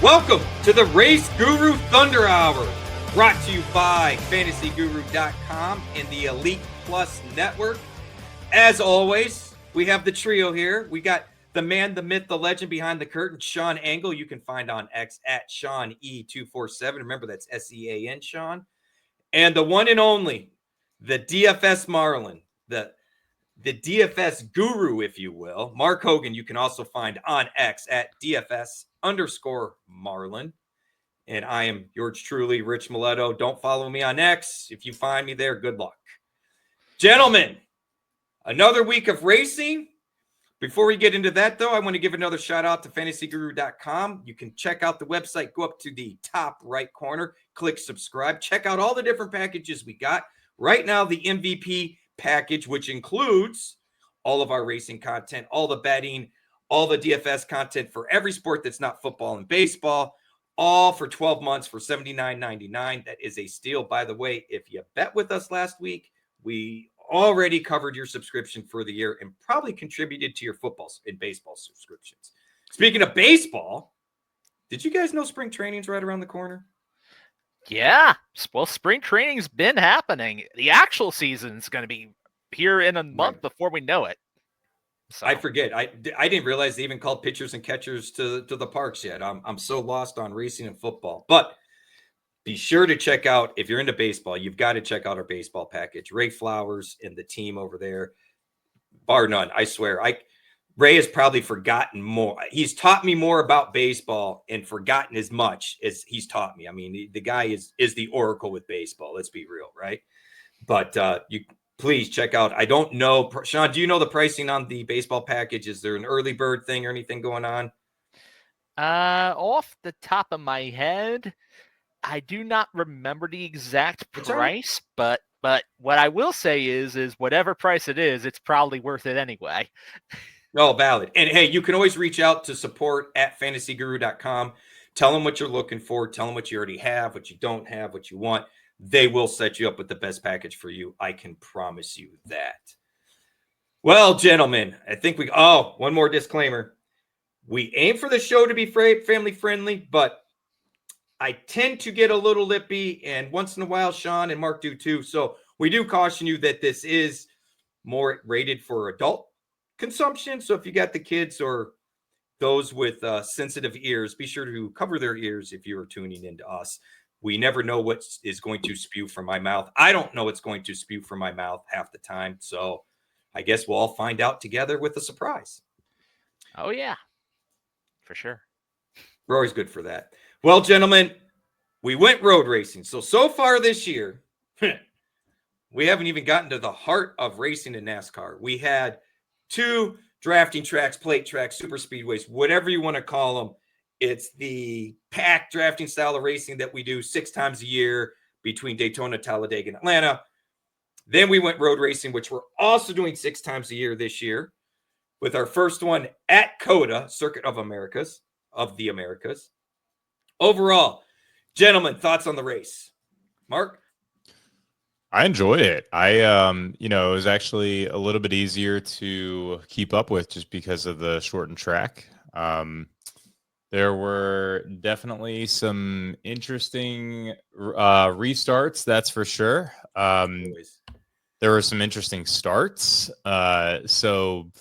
Welcome to the RaceGuru Thunder Hour, brought to you by FantasyGuru.com and the Elite Plus Network. As always, we have the trio here. We got the man, the myth, the legend behind the curtain, Sean Engel. You can find on X at SeanE247. Remember, that's SEAN, Sean. And the one and only, the DFS Marlin, the DFS guru, if you will, Mark Hogan. You can also find on X at DFS_Marlin. And I am yours truly, Rich Maletto. Don't follow me on X. If you find me there, good luck. Gentlemen, another week of racing. Before we get into that, though, I want to give another shout out to FantasyGuru.com. You can check out the website. Go up to the top right corner, click subscribe. Check out all the different packages we got. Right now, the MVP package, which includes all of our racing content, all the betting, all the DFS content for every sport that's not football and baseball, all for 12 months for $79.99. That is a steal. By the way, if you bet with us last week, we already covered your subscription for the year and probably contributed to your football and baseball subscriptions. Speaking of baseball, did you guys know spring training's right around the corner? Yeah, well, spring training's been happening. The actual season's going to be here in a month before we know it. So. I forget. I didn't realize they even called pitchers and catchers to the parks yet. I'm so lost on racing and football. But be sure to check out, if you're into baseball, you've got to check out our baseball package. Ray Flowers and the team over there, bar none, I swear. Ray has probably forgotten more. He's taught me more about baseball and forgotten as much as he's taught me. I mean, the guy is the oracle with baseball. Let's be real, right? But you please check out. I don't know, Sean, do you know the pricing on the baseball package? Is there an early bird thing or anything going on? Off the top of my head, I do not remember the exact price, right. but what I will say is whatever price it is, it's probably worth it anyway. Oh, valid. And hey, you can always reach out to support at fantasyguru.com. Tell them what you're looking for. Tell them what you already have, what you don't have, what you want. They will set you up with the best package for you. I can promise you that. Well, gentlemen, I think one more disclaimer. We aim for the show to be family friendly, but I tend to get a little lippy, and once in a while, Sean and Mark do too. So we do caution you that this is more rated for adult consumption. So if you got the kids or those with sensitive ears, be sure to cover their ears if you are tuning into us. We never know what is going to spew from my mouth. I don't know what's going to spew from my mouth half the time. So I guess we'll all find out together with a surprise. Oh, yeah, for sure. We're always good for that. Well, gentlemen, we went road racing. So far this year, we haven't even gotten to the heart of racing in NASCAR. We had 2 drafting tracks, plate tracks, super speedways, whatever you want to call them. It's the packed drafting style of racing that we do 6 times a year between Daytona, Talladega, and Atlanta. Then we went road racing, which we're also doing 6 times a year this year, with our first one at COTA, Circuit of the Americas. Overall, gentlemen, thoughts on the race? Mark? I enjoyed it. It was actually a little bit easier to keep up with just because of the shortened track. There were definitely some interesting restarts, that's for sure. There were some interesting starts. So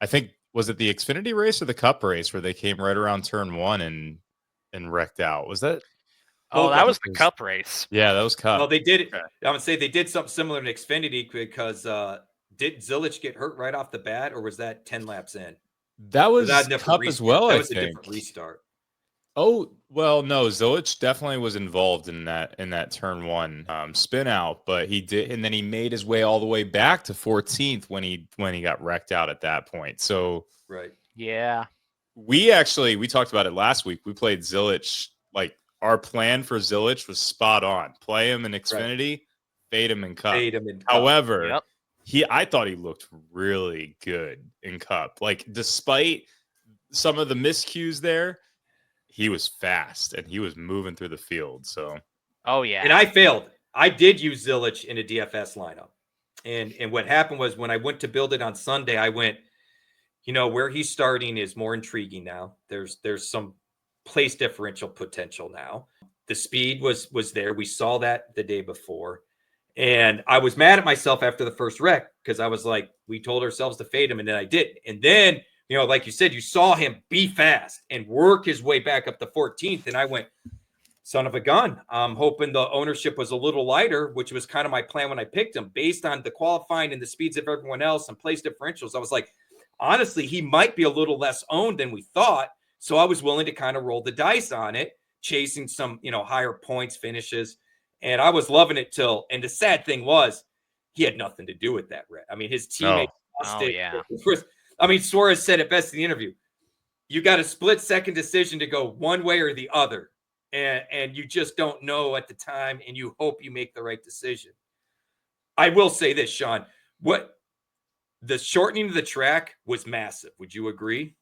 I think, was it the Xfinity race or the Cup race where they came right around turn 1 and wrecked out? Was that? Oh, that was the Cup race. Yeah, that was Cup. Well, they did. Okay. I would say they did something similar to Xfinity because did Zilich get hurt right off the bat, or was that 10 laps in? That was Cup as well. That I was think. A different restart. Oh well, no, Zilich definitely was involved in that turn 1 spin out, but he did, and then he made his way all the way back to 14th when he got wrecked out at that point. So right, yeah, we talked about it last week. We played Zilich. Like, our plan for Zilich was spot on. Play him in Xfinity, right. Fade him in Cup. However, I thought he looked really good in Cup. Like, despite some of the miscues there, he was fast and he was moving through the field. So, oh yeah. And I failed. I did use Zilich in a DFS lineup. And what happened was when I went to build it on Sunday, I went, where he's starting is more intriguing now. There's some place differential potential now. The speed was there. We saw that the day before. And I was mad at myself after the first wreck because I was like, we told ourselves to fade him, and then I didn't. And then, like you said, you saw him be fast and work his way back up to 14th. And I went, son of a gun. I'm hoping the ownership was a little lighter, which was kind of my plan when I picked him based on the qualifying and the speeds of everyone else and place differentials. I was like, honestly, he might be a little less owned than we thought. So I was willing to kind of roll the dice on it, chasing some, higher points finishes. And I was loving it and the sad thing was he had nothing to do with that, Rhett. I mean, his teammate lost it. Yeah. I mean, Suarez said it best in the interview. You got a split-second decision to go one way or the other. And you just don't know at the time, and you hope you make the right decision. I will say this, Sean. The shortening of the track was massive. Would you agree?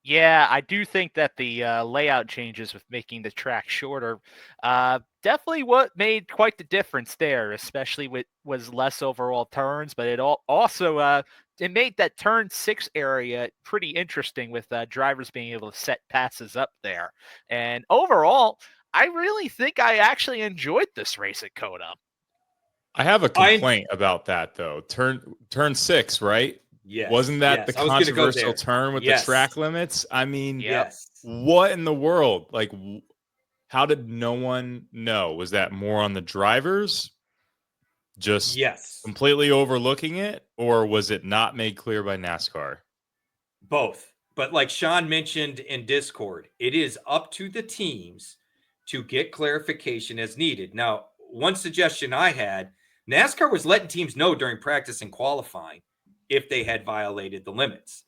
Yeah, I do think that the layout changes with making the track shorter definitely what made quite the difference there, especially with was less overall turns, but it also it made that turn 6 area pretty interesting with drivers being able to set passes up there. And overall, I really think I actually enjoyed this race at COTA. I have a complaint about that though. Turn 6, right? Yes. Wasn't that the controversial turn with the track limits? I mean, what in the world? Like, how did no one know? Was that more on the drivers? Just completely overlooking it? Or was it not made clear by NASCAR? Both. But like Sean mentioned in Discord, it is up to the teams to get clarification as needed. Now, one suggestion I had, NASCAR was letting teams know during practice and qualifying if they had violated the limits.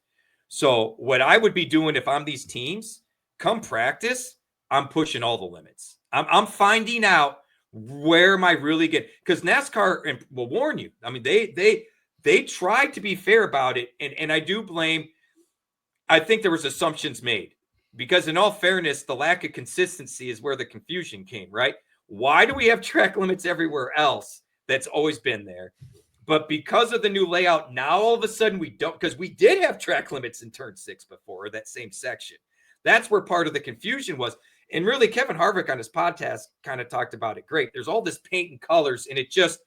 So what I would be doing if I'm these teams, come practice, I'm pushing all the limits. I'm finding out where am I really getting, because NASCAR will warn you. I mean, they tried to be fair about it. And I do blame, I think there was assumptions made because in all fairness, the lack of consistency is where the confusion came, right? Why do we have track limits everywhere else? That's always been there. But because of the new layout, now all of a sudden we don't, because we did have track limits in turn 6 before, that same section. That's where part of the confusion was. And really, Kevin Harvick on his podcast kind of talked about it great. There's all this paint and colors, and it's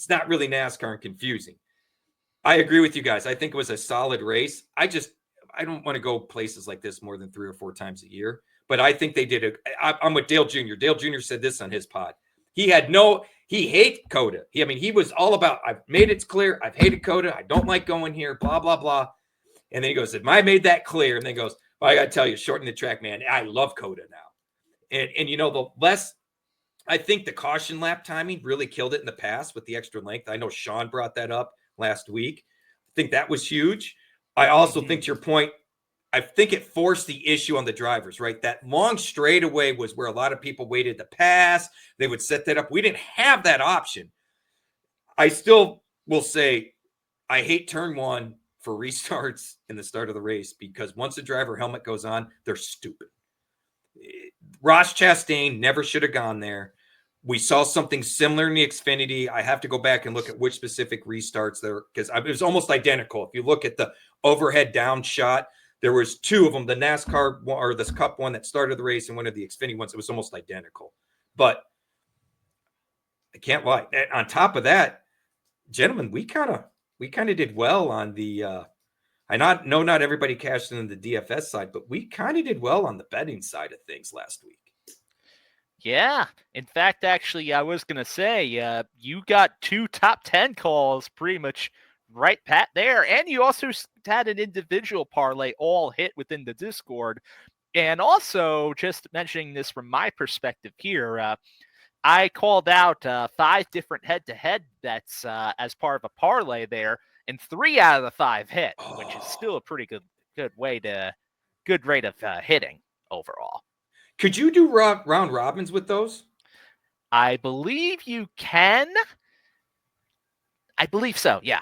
not really NASCAR and confusing. I agree with you guys. I think it was a solid race. I don't want to go places like this more than 3 or 4 times a year. But I think they did I'm with Dale Jr. Dale Jr. said this on his pod. He hates COTA. He was all about, I've made it clear, I've hated COTA, I don't like going here, blah, blah, blah. And then he goes, if I made that clear, and then goes, well, I got to tell you, shorten the track, man. I love COTA now. And the less, I think the caution lap timing really killed it in the past with the extra length. I know Sean brought that up last week. I think that was huge. I also think, to your point, I think it forced the issue on the drivers, right? That long straightaway was where a lot of people waited to pass. They would set that up. We didn't have that option. I still will say I hate turn 1 for restarts in the start of the race because once the driver helmet goes on, they're stupid. Ross Chastain never should have gone there. We saw something similar in the Xfinity. I have to go back and look at which specific restarts there because it was almost identical. If you look at the overhead down shot, there was 2 of them, the NASCAR or this Cup one that started the race and one of the Xfinity ones. It was almost identical. But I can't lie. On top of that, gentlemen, we kind of did well on the I know not everybody cashed in the DFS side, but we kind of did well on the betting side of things last week. Yeah. In fact, actually, I was going to say, you got 2 top 10 calls pretty much right, Pat, there. And you also had an individual parlay all hit within the Discord. And also, just mentioning this from my perspective here, I called out 5 different head-to-head bets as part of a parlay there, and 3 out of the 5 hit, which is still a pretty good rate of hitting overall. Could you do round robins with those? I believe you can. I believe so, yeah.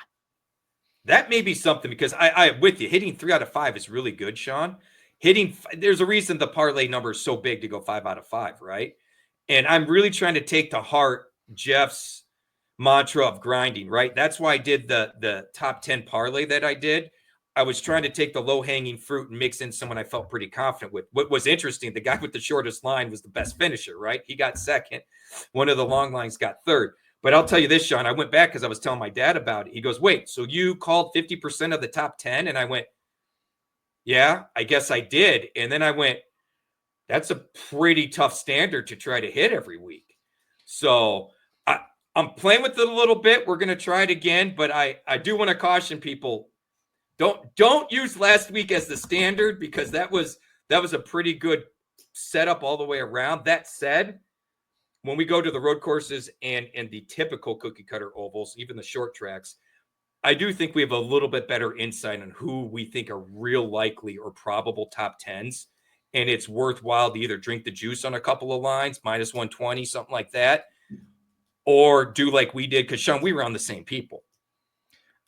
That may be something because I'm with you. Hitting 3 out of 5 is really good, Sean. There's a reason the parlay number is so big to go 5 out of 5, right? And I'm really trying to take to heart Jeff's mantra of grinding, right? That's why I did the top 10 parlay that I did. I was trying to take the low-hanging fruit and mix in someone I felt pretty confident with. What was interesting, the guy with the shortest line was the best finisher, right? He got second. One of the long lines got third. But I'll tell you this, Sean, I went back because I was telling my dad about it. He goes, wait, so you called 50% of the top 10? And I went, yeah, I guess I did. And then I went, that's a pretty tough standard to try to hit every week. So I'm playing with it a little bit. We're going to try it again, but I do want to caution people, don't use last week as the standard, because that was a pretty good setup all the way around. That said, when we go to the road courses and the typical cookie cutter ovals, even the short tracks, I do think we have a little bit better insight on who we think are real likely or probable top 10s. And it's worthwhile to either drink the juice on a couple of lines, minus 120, something like that, or do like we did, because, Sean, we were on the same people.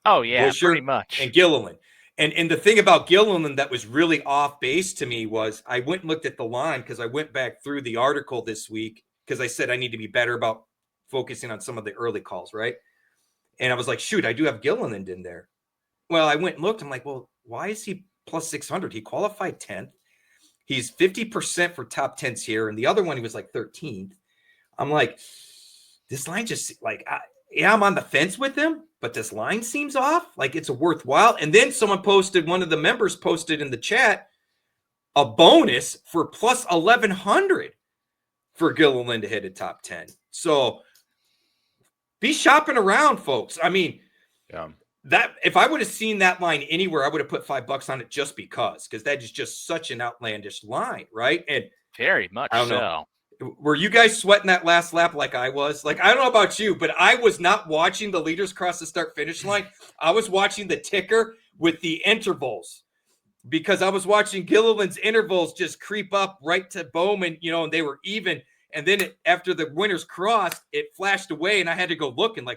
Oh, yeah, Busher pretty much. and Gilliland. And the thing about Gilliland that was really off base to me was I went and looked at the line, because I went back through the article this week, because I said I need to be better about focusing on some of the early calls, right? And I was like, shoot, I do have Gilliland in there. Well, I went and looked. I'm like, well, why is he plus 600? He qualified 10th. He's 50% for top 10s here. And the other one, he was like 13th. I'm like, this line just like, I'm on the fence with him, but this line seems off. Like, it's a worthwhile. And then someone posted, one of the members posted in the chat, a bonus for plus 1,100 for Gilliland to hit a top 10. So be shopping around, folks. I mean, Yeah. That if I would have seen that line anywhere, I would have put $5 on it just because that is just such an outlandish line, right? And very much I don't so. know. Were you guys sweating that last lap like I was? Like, I don't know about you, but I was not watching the leaders cross the start-finish line. I was watching the ticker with the intervals, because I was watching Gilliland's intervals just creep up right to Bowman, and they were even. And then after the winners crossed, it flashed away, and I had to go look. And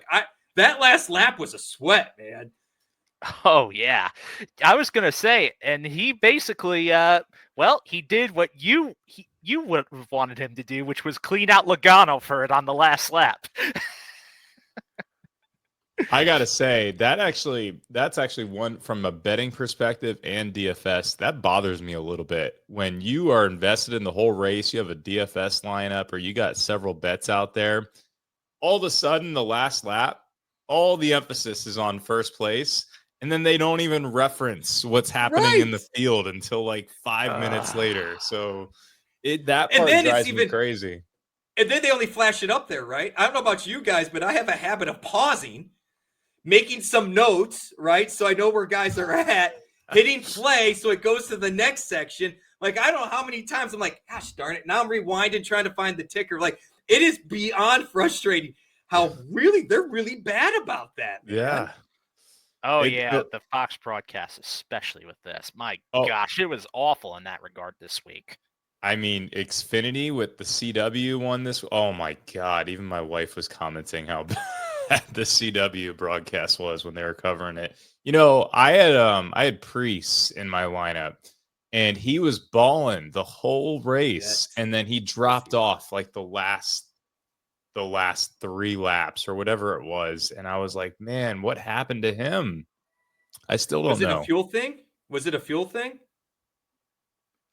that last lap was a sweat, man. Oh, yeah. I was going to say, and he basically, he did what you would have wanted him to do, which was clean out Logano for it on the last lap. I got to say, that's actually one from a betting perspective and DFS. That bothers me a little bit. When you are invested in the whole race, you have a DFS lineup, or you got several bets out there, all of a sudden, the last lap, all the emphasis is on first place, and then they don't even reference what's happening in the field until like 5 minutes later. So that part drives me crazy. And then they only flash it up there, right? I don't know about you guys, but I have a habit of pausing, making some notes, right? So I know where guys are at, hitting play so it goes to the next section. Like, I don't know how many times I'm like, gosh darn it. Now I'm rewinding, trying to find the ticker. Like, it is beyond frustrating how they're really bad about that, man. Yeah. Oh, the Fox broadcast, especially with this. My gosh, it was awful in that regard this week. I mean, Xfinity with the CW one this. Oh my God! Even my wife was commenting how bad the CW broadcast was when they were covering it. I had Priest in my lineup, and he was balling the whole race, and then he dropped off like the last 3 laps or whatever it was, and I was like, man, what happened to him? I still don't know. Was it a fuel thing? Was it a fuel thing?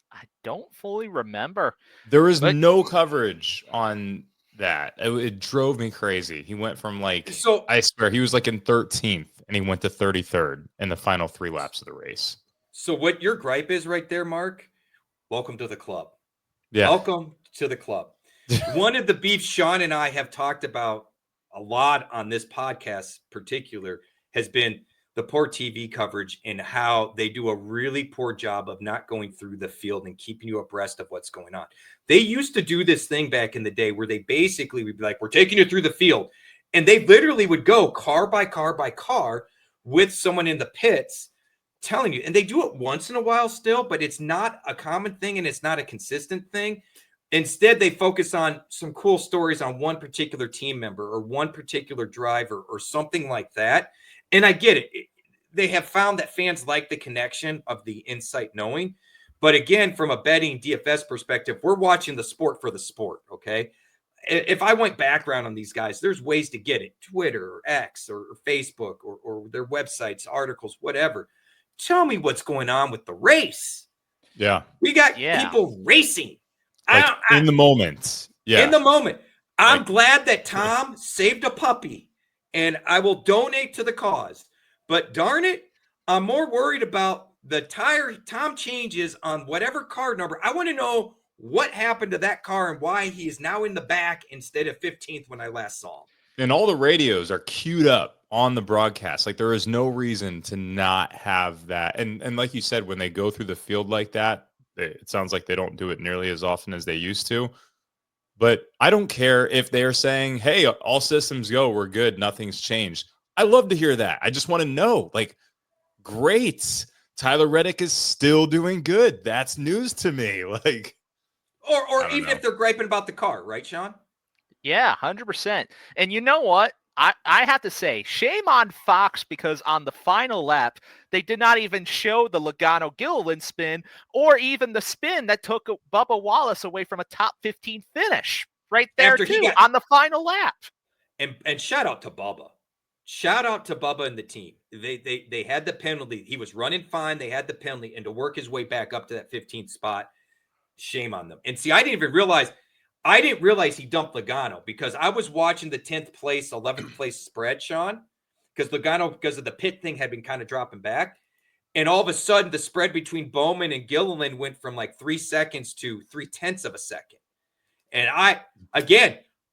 I don't fully remember. There was no coverage on that. It drove me crazy. He went from I swear, he was like in 13th, and he went to 33rd in the final 3 laps of the race. So what your gripe is right there, Mark, welcome to the club. Yeah. Welcome to the club. One of the beefs Sean and I have talked about a lot on this podcast particular has been the poor TV coverage and how they do a really poor job of not going through the field and keeping you abreast of what's going on. They used to do this thing back in the day where they basically would be like, we're taking you through the field. And they literally would go car by car by car with someone in the pits telling you. And they do it once in a while still, but it's not a common thing and it's not a consistent thing. Instead, they focus on some cool stories on one particular team member or one particular driver or something like that. And I get it. They have found that fans like the connection of the insight knowing. But again, from a betting DFS perspective, we're watching the sport for the sport, okay? If I went background on these guys, there's ways to get it. Twitter or X or Facebook or their websites, articles, whatever. Tell me what's going on with the race. Yeah. We got people racing. Like in the moment. Yeah. In the moment. I'm glad that Tom saved a puppy, and I will donate to the cause. But darn it, I'm more worried about the tire Tom changes on whatever car number. I want to know what happened to that car and why he is now in the back instead of 15th when I last saw him. And all the radios are queued up on the broadcast. Like there is no reason to not have that. And like you said, when they go through the field like that, it sounds like they don't do it nearly as often as they used to. But I don't care if they're saying, hey, all systems go, we're good, nothing's changed. I love to hear that. I just want to know, like, great. Tyler Reddick is still doing good. That's news to me. Like, or even if they're griping about the car, right, Sean? Yeah, 100%. And you know what? I have to say, shame on Fox, because on the final lap, they did not even show the Logano-Gilliland spin or even the spin that took Bubba Wallace away from a top 15 finish right there, on the final lap. And shout out to Bubba. Shout out to Bubba and the team. They had the penalty. He was running fine. They had the penalty. And to work his way back up to that 15th spot, shame on them. And see, I didn't realize he dumped Logano, because I was watching the 10th place, 11th place spread, Sean, because Logano, because of the pit thing, had been kind of dropping back. And all of a sudden, the spread between Bowman and Gilliland went from like 3 seconds to 0.3 of a second. And I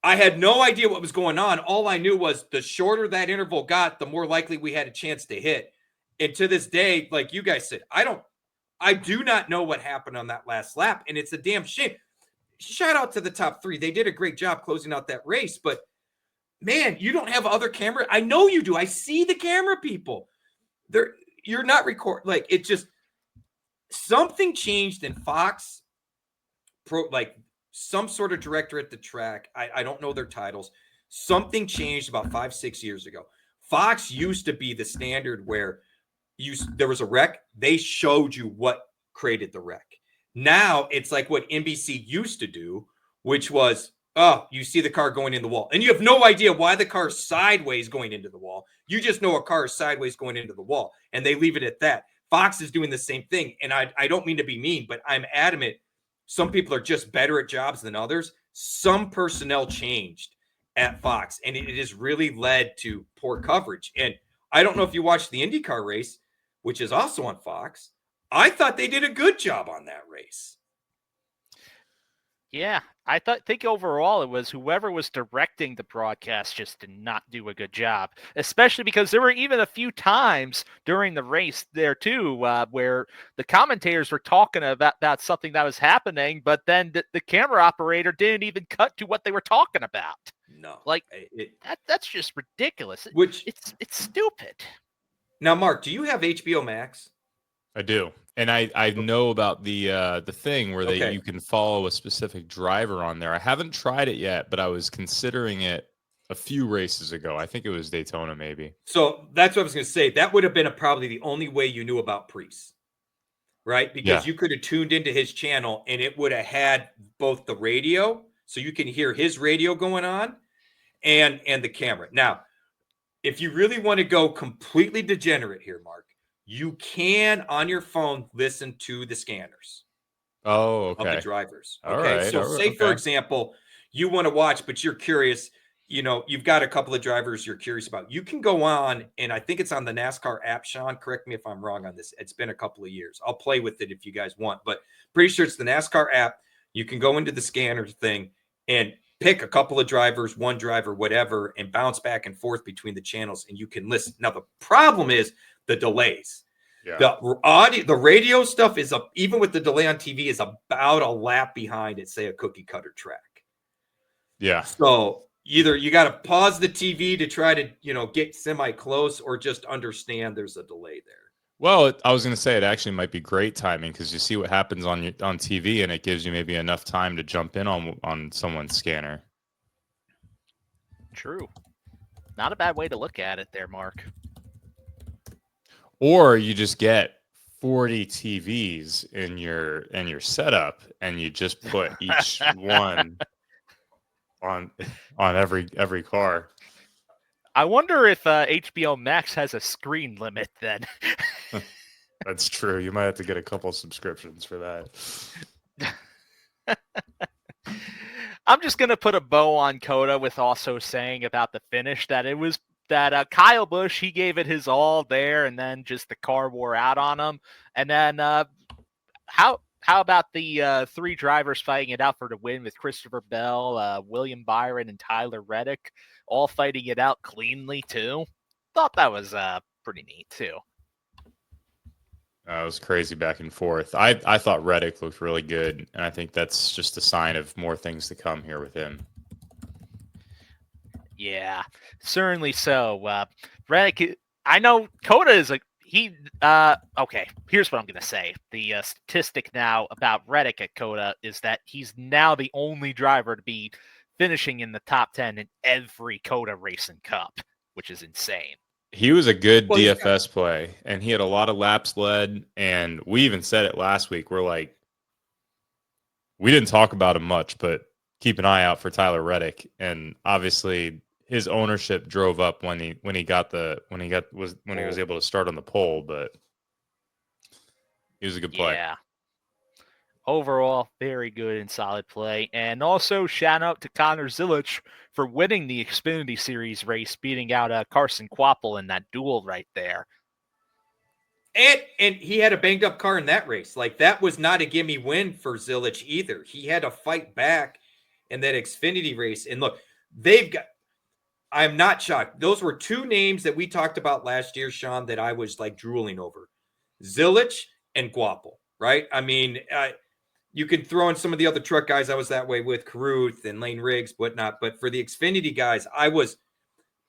had no idea what was going on. All I knew was the shorter that interval got, the more likely we had a chance to hit. And to this day, like you guys said, I do not know what happened on that last lap. And it's a damn shame. Shout out to the top 3. They did a great job closing out that race, but man, you don't have other camera. I know you do. I see the camera people. You're not recording. Like, it's just something changed in Fox like some sort of director at the track. I don't know their titles. Something changed about 5-6 years ago. Fox used to be the standard where there was a wreck. They showed you what created the wreck. Now it's like what NBC used to do, which was, you see the car going in the wall, and you have no idea why the car is sideways going into the wall. You just know a car is sideways going into the wall, and they leave it at that. Fox is doing the same thing, and I don't mean to be mean, but I'm adamant. Some people are just better at jobs than others. Some personnel changed at Fox, and it has really led to poor coverage. And I don't know if you watched the IndyCar race, which is also on Fox. I thought they did a good job on that race. Yeah, I think overall it was whoever was directing the broadcast just did not do a good job, especially because there were even a few times during the race there too where the commentators were talking about something that was happening, but then the camera operator didn't even cut to what they were talking about. No, like that's just ridiculous. It's stupid. Now, Mark, do you have HBO Max? I do. And I know about the thing where you can follow a specific driver on there. I haven't tried it yet, but I was considering it a few races ago. I think it was Daytona, maybe. So that's what I was going to say. That would have been probably the only way you knew about Priest, right? Because you could have tuned into his channel and it would have had both the radio, so you can hear his radio going on, and the camera. Now, if you really want to go completely degenerate here, Mark, you can on your phone listen to the scanners. Of the drivers. Okay. For example, you want to watch, but you're curious, you've got a couple of drivers you're curious about. You can go on, and I think it's on the NASCAR app, Sean, correct me if I'm wrong on this. It's been a couple of years. I'll play with it if you guys want, but pretty sure it's the NASCAR app. You can go into the scanner thing and pick a couple of drivers, one driver, whatever, and bounce back and forth between the channels, and you can listen. Now, the problem is the delays. Yeah. The radio stuff is even with the delay on TV, is about a lap behind say a cookie cutter track. Yeah. So either you got to pause the TV to try to, get semi close, or just understand there's a delay there. Well, I was going to say it actually might be great timing, because you see what happens on TV, and it gives you maybe enough time to jump in on someone's scanner. True. Not a bad way to look at it there, Mark. Or you just get 40 TVs in your setup, and you just put each one on every car. I wonder if HBO Max has a screen limit then. That's true. You might have to get a couple subscriptions for that. I'm just gonna put a bow on COTA with also saying about the finish that it was that Kyle Busch, he gave it his all there, and then just the car wore out on him. And then how about the three drivers fighting it out for the win with Christopher Bell, William Byron, and Tyler Reddick all fighting it out cleanly too? Thought that was pretty neat too. It was crazy back and forth. I thought Reddick looked really good, and I think that's just a sign of more things to come here with him. Yeah, certainly so. Reddick, I know COTA is okay, here's what I'm going to say. The statistic now about Reddick at COTA is that he's now the only driver to be finishing in the top 10 in every COTA Racing Cup, which is insane. He was a good DFS play, and he had a lot of laps led, and we even said it last week. We're like, we didn't talk about him much, but keep an eye out for Tyler Reddick. And obviously, his ownership drove up when he was able to start on the pole. But he was a good play. Yeah. Overall, very good and solid play. And also, shout out to Connor Zilic for winning the Xfinity Series race, beating out Carson Quapple in that duel right there. And he had a banged up car in that race. Like, that was not a gimme win for Zilic either. He had to fight back in that Xfinity race. And look, I'm not shocked. Those were two names that we talked about last year, Sean, that I was like drooling over. Zilic and Quapple, right? I mean, you can throw in some of the other truck guys. I was that way with Carruth and Lane Riggs, whatnot. But for the Xfinity guys,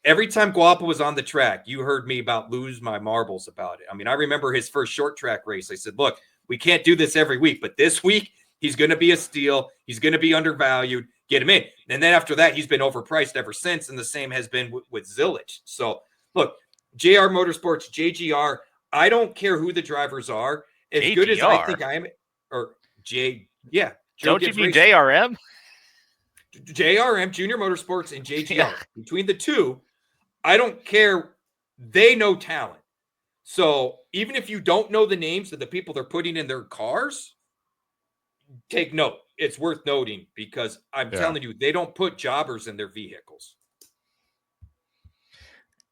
every time Guapa was on the track, you heard me about lose my marbles about it. I mean, I remember his first short track race. I said, look, we can't do this every week, but this week he's going to be a steal. He's going to be undervalued. Get him in. And then after that, he's been overpriced ever since. And the same has been with Zilic. So look, JR Motorsports, JGR, I don't care who the drivers are. As JGR. Good as I think I am, or yeah. Don't you mean JRM? JRM, Junior Motorsports, and JGR. Yeah. Between the two, I don't care. They know talent. So even if you don't know the names of the people they're putting in their cars, take note. It's worth noting because I'm telling you, they don't put jobbers in their vehicles.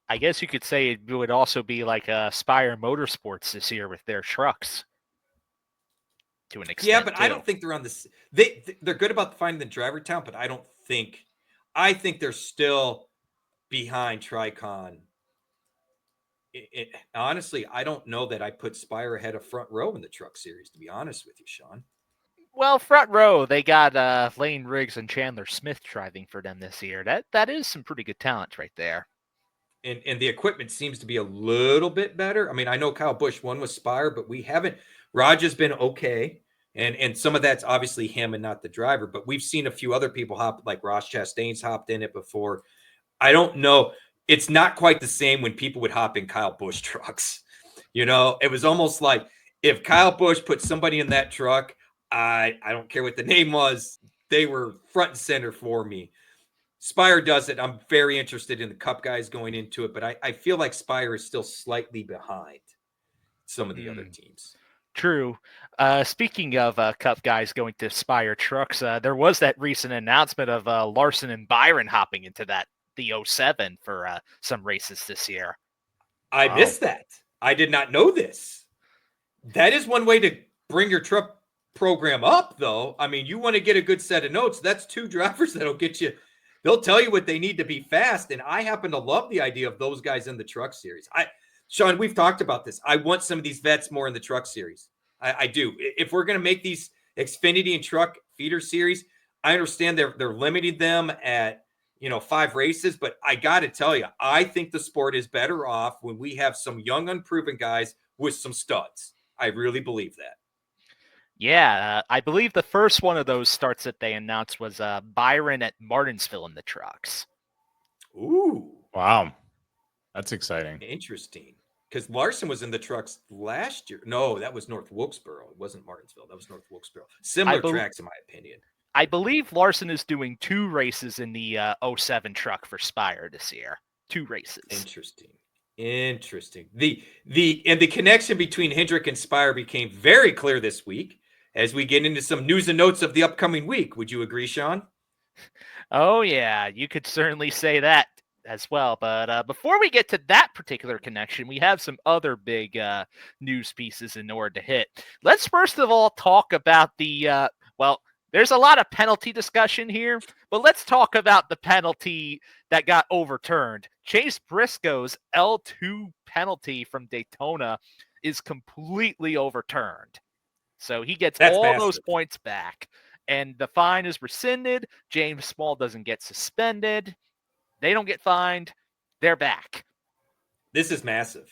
I guess you could say it would also be like Spire Motorsports this year with their trucks. To an extent, yeah, but too. I don't think they're on this. They're good about finding the driver talent, but I think they're still behind Tricon. Honestly, I don't know that I put Spire ahead of Front Row in the Truck Series, to be honest with you, Sean. Well, Front Row, they got Lane Riggs and Chandler Smith driving for them this year. That is some pretty good talent right there. And the equipment seems to be a little bit better. I mean, I know Kyle Busch won with Spire, but we haven't. Raj has been okay. And some of that's obviously him and not the driver. But we've seen a few other people hop, like Ross Chastain's hopped in it before. I don't know. It's not quite the same when people would hop in Kyle Busch trucks. You know, it was almost like if Kyle Busch put somebody in that truck, I don't care what the name was, they were front and center for me. Spire does it. I'm very interested in the Cup guys going into it, but I feel like Spire is still slightly behind some of the other teams. True. Speaking of Cup guys going to Spire trucks, there was that recent announcement of Larson and Byron hopping into the 07 for some races this year. I missed that. I did not know this. That is one way to bring your truck program up, though. I mean, you want to get a good set of notes. That's two drivers that'll get you. They'll tell you what they need to be fast. And I happen to love the idea of those guys in the Truck Series. Sean, we've talked about this. I want some of these vets more in the Truck Series. I do. If we're going to make these Xfinity and Truck feeder series, I understand they're limiting them at 5 races, but I got to tell you, I think the sport is better off when we have some young, unproven guys with some studs. I really believe that. Yeah, I believe the first one of those starts that they announced was Byron at Martinsville in the trucks. Ooh. Wow. That's exciting. Interesting. Because Larson was in the trucks last year. No, that was North Wilkesboro. It wasn't Martinsville. That was North Wilkesboro. Similar tracks, in my opinion. I believe Larson is doing 2 races in the 07 truck for Spire this year. 2 races. Interesting. Interesting. The connection between Hendrick and Spire became very clear this week as we get into some news and notes of the upcoming week. Would you agree, Sean? Oh, yeah, you could certainly say that as well. But before we get to that particular connection, we have some other big news pieces in order to hit. Let's first of all talk about there's a lot of penalty discussion here, but let's talk about the penalty that got overturned. Chase Briscoe's L2 penalty from Daytona is completely overturned. So he gets those points back. And the fine is rescinded. James Small doesn't get suspended. They don't get fined. They're back. This is massive.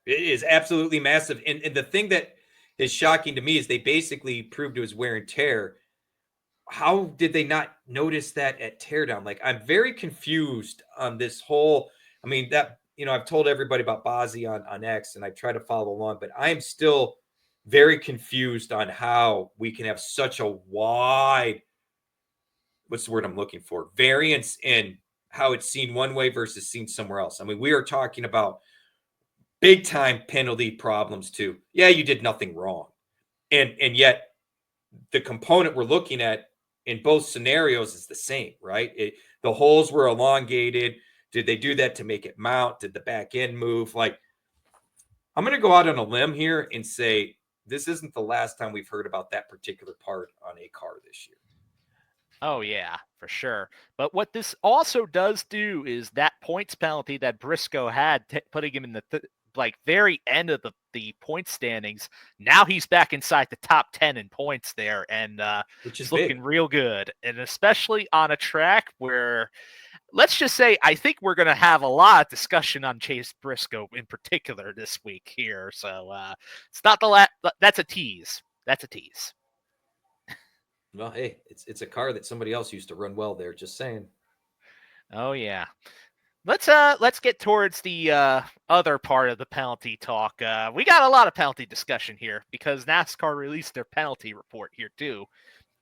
It is absolutely massive. And the thing that is shocking to me is they basically proved it was wear and tear. How did they not notice that at teardown? Like, I'm very confused on this whole. I mean, I've told everybody about Bozzy on X, and I try to follow along, but I am still very confused on how we can have such a wide, what's the word I'm looking for, variance in how it's seen one way versus seen somewhere else. I mean, we are talking about big time penalty problems too. Yeah, you did nothing wrong. And yet the component we're looking at in both scenarios is the same, right? The holes were elongated. Did they do that to make it mount? Did the back end move? Like, I'm going to go out on a limb here and say this isn't the last time we've heard about that particular part on a car this year. Oh, yeah, for sure. But what this also does do is that points penalty that Briscoe had, putting him in the very end of the point standings. Now he's back inside the top 10 in points there, and which is looking big. Real good. And especially on a track where, let's just say, I think we're going to have a lot of discussion on Chase Briscoe in particular this week here. So it's not the last. That's a tease. That's a tease. Well, hey, it's a car that somebody else used to run well there. Just saying. Oh yeah. Let's get towards the other part of the penalty talk. We got a lot of penalty discussion here because NASCAR released their penalty report here too.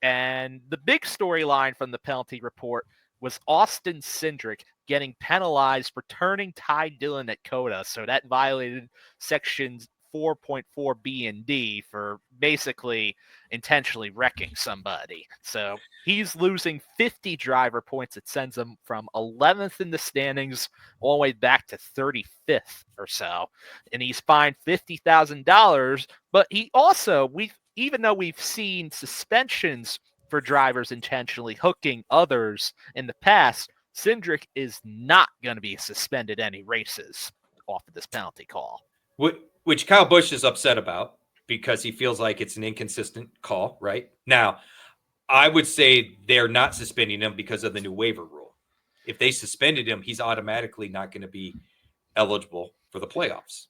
And the big storyline from the penalty report was Austin Cindric getting penalized for turning Ty Dillon at COTA. So that violated sections 4.4B and D for basically intentionally wrecking somebody. So he's losing 50 driver points. It sends him from 11th in the standings all the way back to 35th or so. And he's fined $50,000. But he also, even though we've seen suspensions for drivers intentionally hooking others in the past, Cindric is not going to be suspended any races off of this penalty call. Which Kyle Busch is upset about because he feels like it's an inconsistent call, right? Now, I would say they're not suspending him because of the new waiver rule. If they suspended him, he's automatically not going to be eligible for the playoffs.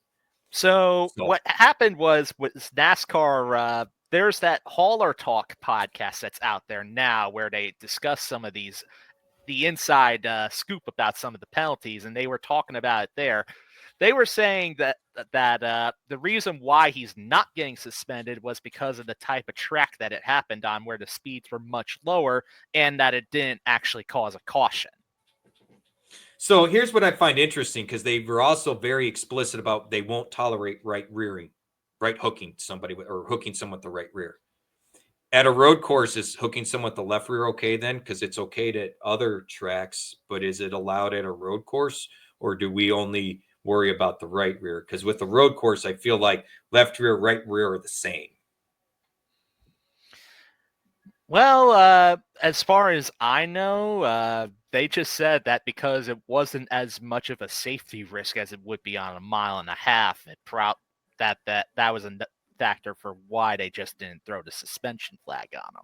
So what happened was NASCAR, there's that Hauler Talk podcast that's out there now where they discuss some of the inside scoop about some of the penalties, and they were talking about it there. They were saying that the reason why he's not getting suspended was because of the type of track that it happened on, where the speeds were much lower and that it didn't actually cause a caution. So here's what I find interesting, because they were also very explicit about they won't tolerate right hooking somebody or hooking someone with the right rear. At a road course, is hooking someone with the left rear okay then? Because it's okay to other tracks, but is it allowed at a road course, or do we only worry about the right rear? Because with the road course, I feel like left rear, right rear are the same. Well, as far as I know, they just said that because it wasn't as much of a safety risk as it would be on a 1.5 miles, that was a factor for why they just didn't throw the suspension flag on them.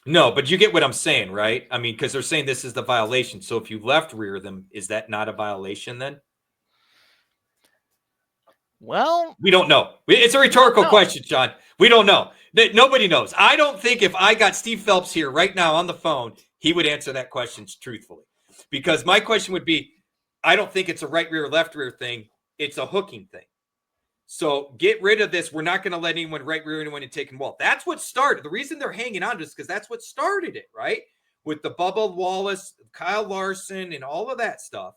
No, but you get what I'm saying, right? I mean, because they're saying this is the violation. So if you left rear them, is that not a violation then? Well, we don't know. It's a rhetorical question, John. We don't know. Nobody knows. I don't think if I got Steve Phelps here right now on the phone, he would answer that question truthfully. Because my question would be, I don't think it's a right rear, left rear thing. It's a hooking thing. So get rid of this. We're not going to let anyone right rear anyone and taking wall. That's what started. The reason they're hanging on to this is because that's what started it, right? With the Bubba Wallace, Kyle Larson, and all of that stuff.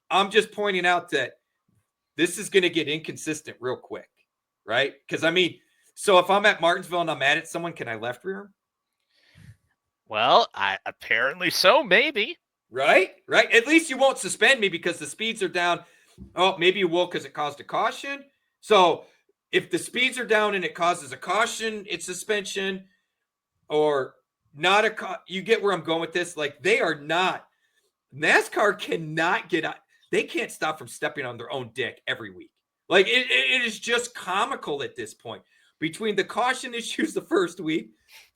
I'm just pointing out that this is going to get inconsistent real quick, right? Because I mean, so if I'm at Martinsville and I'm mad at someone, can I left rear him? Well, apparently so, maybe. Right? At least you won't suspend me because the speeds are down. Oh, maybe you will because it caused a caution. So if the speeds are down and it causes a caution, it's suspension or not you get where I'm going with this. Like they are not, NASCAR cannot get out. They can't stop from stepping on their own dick every week. Like it is just comical at this point. Between the caution issues the first week,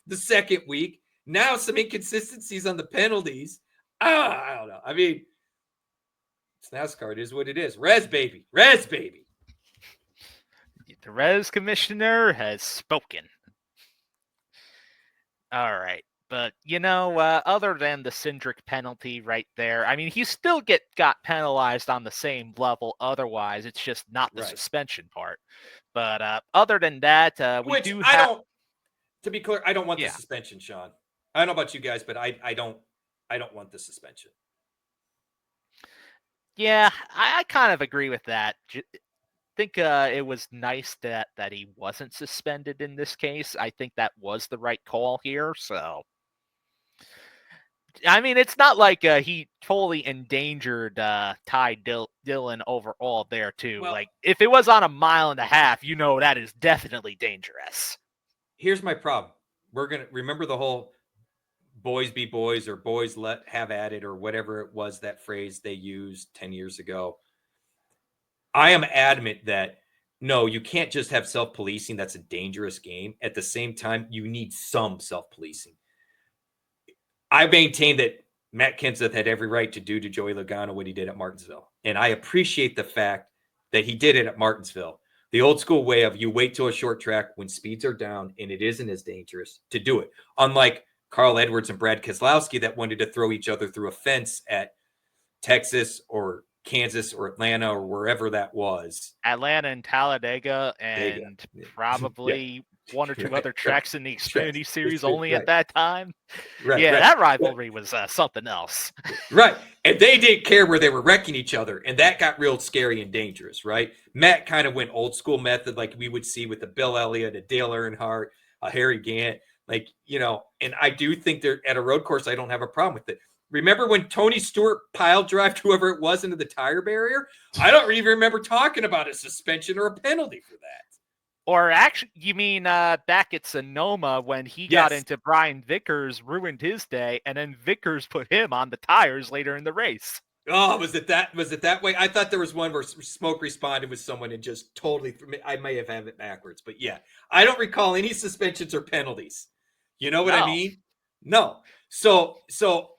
the second week, now some inconsistencies on the penalties. I don't know. I mean, it's NASCAR. It is what it is. Res baby. The res commissioner has spoken. All right. But, other than the Cindric penalty right there, I mean, he still got penalized on the same level. Otherwise, it's just not the suspension part. But other than that, to be clear, I don't want the suspension, Sean. I don't know about you guys, but I don't want the suspension. Yeah, I kind of agree with that. I think it was nice that he wasn't suspended in this case. I think that was the right call here. So, I mean, it's not like he totally endangered Ty Dillon overall there, too. Well, like, if it was on 1.5 miles, that is definitely dangerous. Here's my problem. We're going to remember the whole boys be boys or boys have at it or whatever it was, that phrase they used 10 years ago. I am adamant that, no, you can't just have self-policing. That's a dangerous game. At the same time, you need some self-policing. I maintain that Matt Kenseth had every right to do to Joey Logano what he did at Martinsville. And I appreciate the fact that he did it at Martinsville. The old school way of you wait till a short track when speeds are down and it isn't as dangerous to do it. Unlike Carl Edwards and Brad Keselowski that wanted to throw each other through a fence at Texas or Kansas or Atlanta or wherever that was. Atlanta and Talladega and probably one or two other tracks in the Xfinity Series only at that time. That rivalry was something else. Right. And they didn't care where they were wrecking each other. And that got real scary and dangerous, right? Matt kind of went old school method like we would see with a Bill Elliott, a Dale Earnhardt, a Harry Gant. Like, and I do think they're at a road course, I don't have a problem with it. Remember when Tony Stewart pile drived whoever it was into the tire barrier? I don't even remember talking about a suspension or a penalty for that. Or actually, you mean back at Sonoma when he got into Brian Vickers, ruined his day, and then Vickers put him on the tires later in the race. Oh, was it that way? I thought there was one where Smoke responded with someone and just totally I may have had it backwards, but yeah, I don't recall any suspensions or penalties. You know what I mean? No. So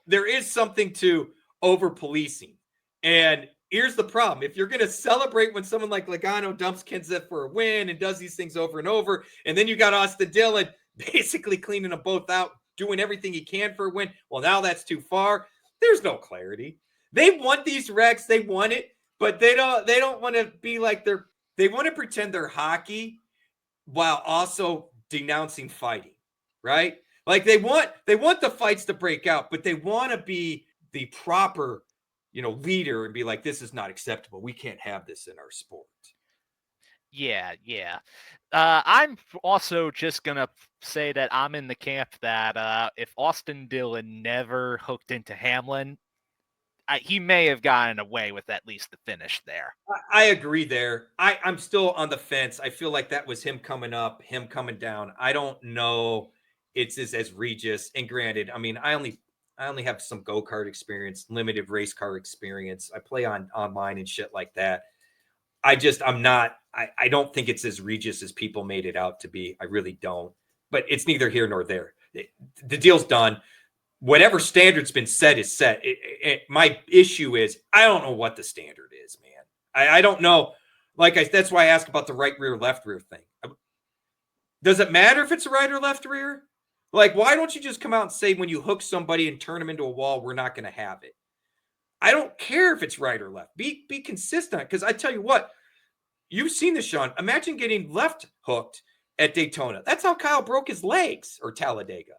there is something to over policing. And here's the problem. If you're going to celebrate when someone like Logano dumps Kenseth for a win and does these things over and over, and then you got Austin Dillon basically cleaning them both out, doing everything he can for a win. Well, now that's too far. There's no clarity. They want these wrecks. They want it, but they don't want to be like they want to pretend they're hockey while also denouncing fighting, right? Like they want the fights to break out, but they want to be the proper, leader and be like, this is not acceptable. We can't have this in our sport. Yeah. I'm also just going to say that I'm in the camp that if Austin Dillon never hooked into Hamlin, he may have gotten away with at least the finish there. I agree there. I'm still on the fence. I feel like that was him coming up, him coming down. I don't know. It's as Regis. And granted, I mean, I only have some go-kart experience, limited race car experience. I play online and shit like that. I don't think it's as Regis as people made it out to be. I really don't. But it's neither here nor there. The deal's done. Whatever standard's been set is set. My issue is I don't know what the standard is, man. I don't know. That's why I asked about the right rear, left rear thing. Does it matter if it's a right or left rear? Like, why don't you just come out and say when you hook somebody and turn them into a wall, we're not going to have it? I don't care if it's right or left. Be consistent. Because I tell you what, you've seen this, Sean. Imagine getting left hooked at Daytona. That's how Kyle broke his legs, or Talladega.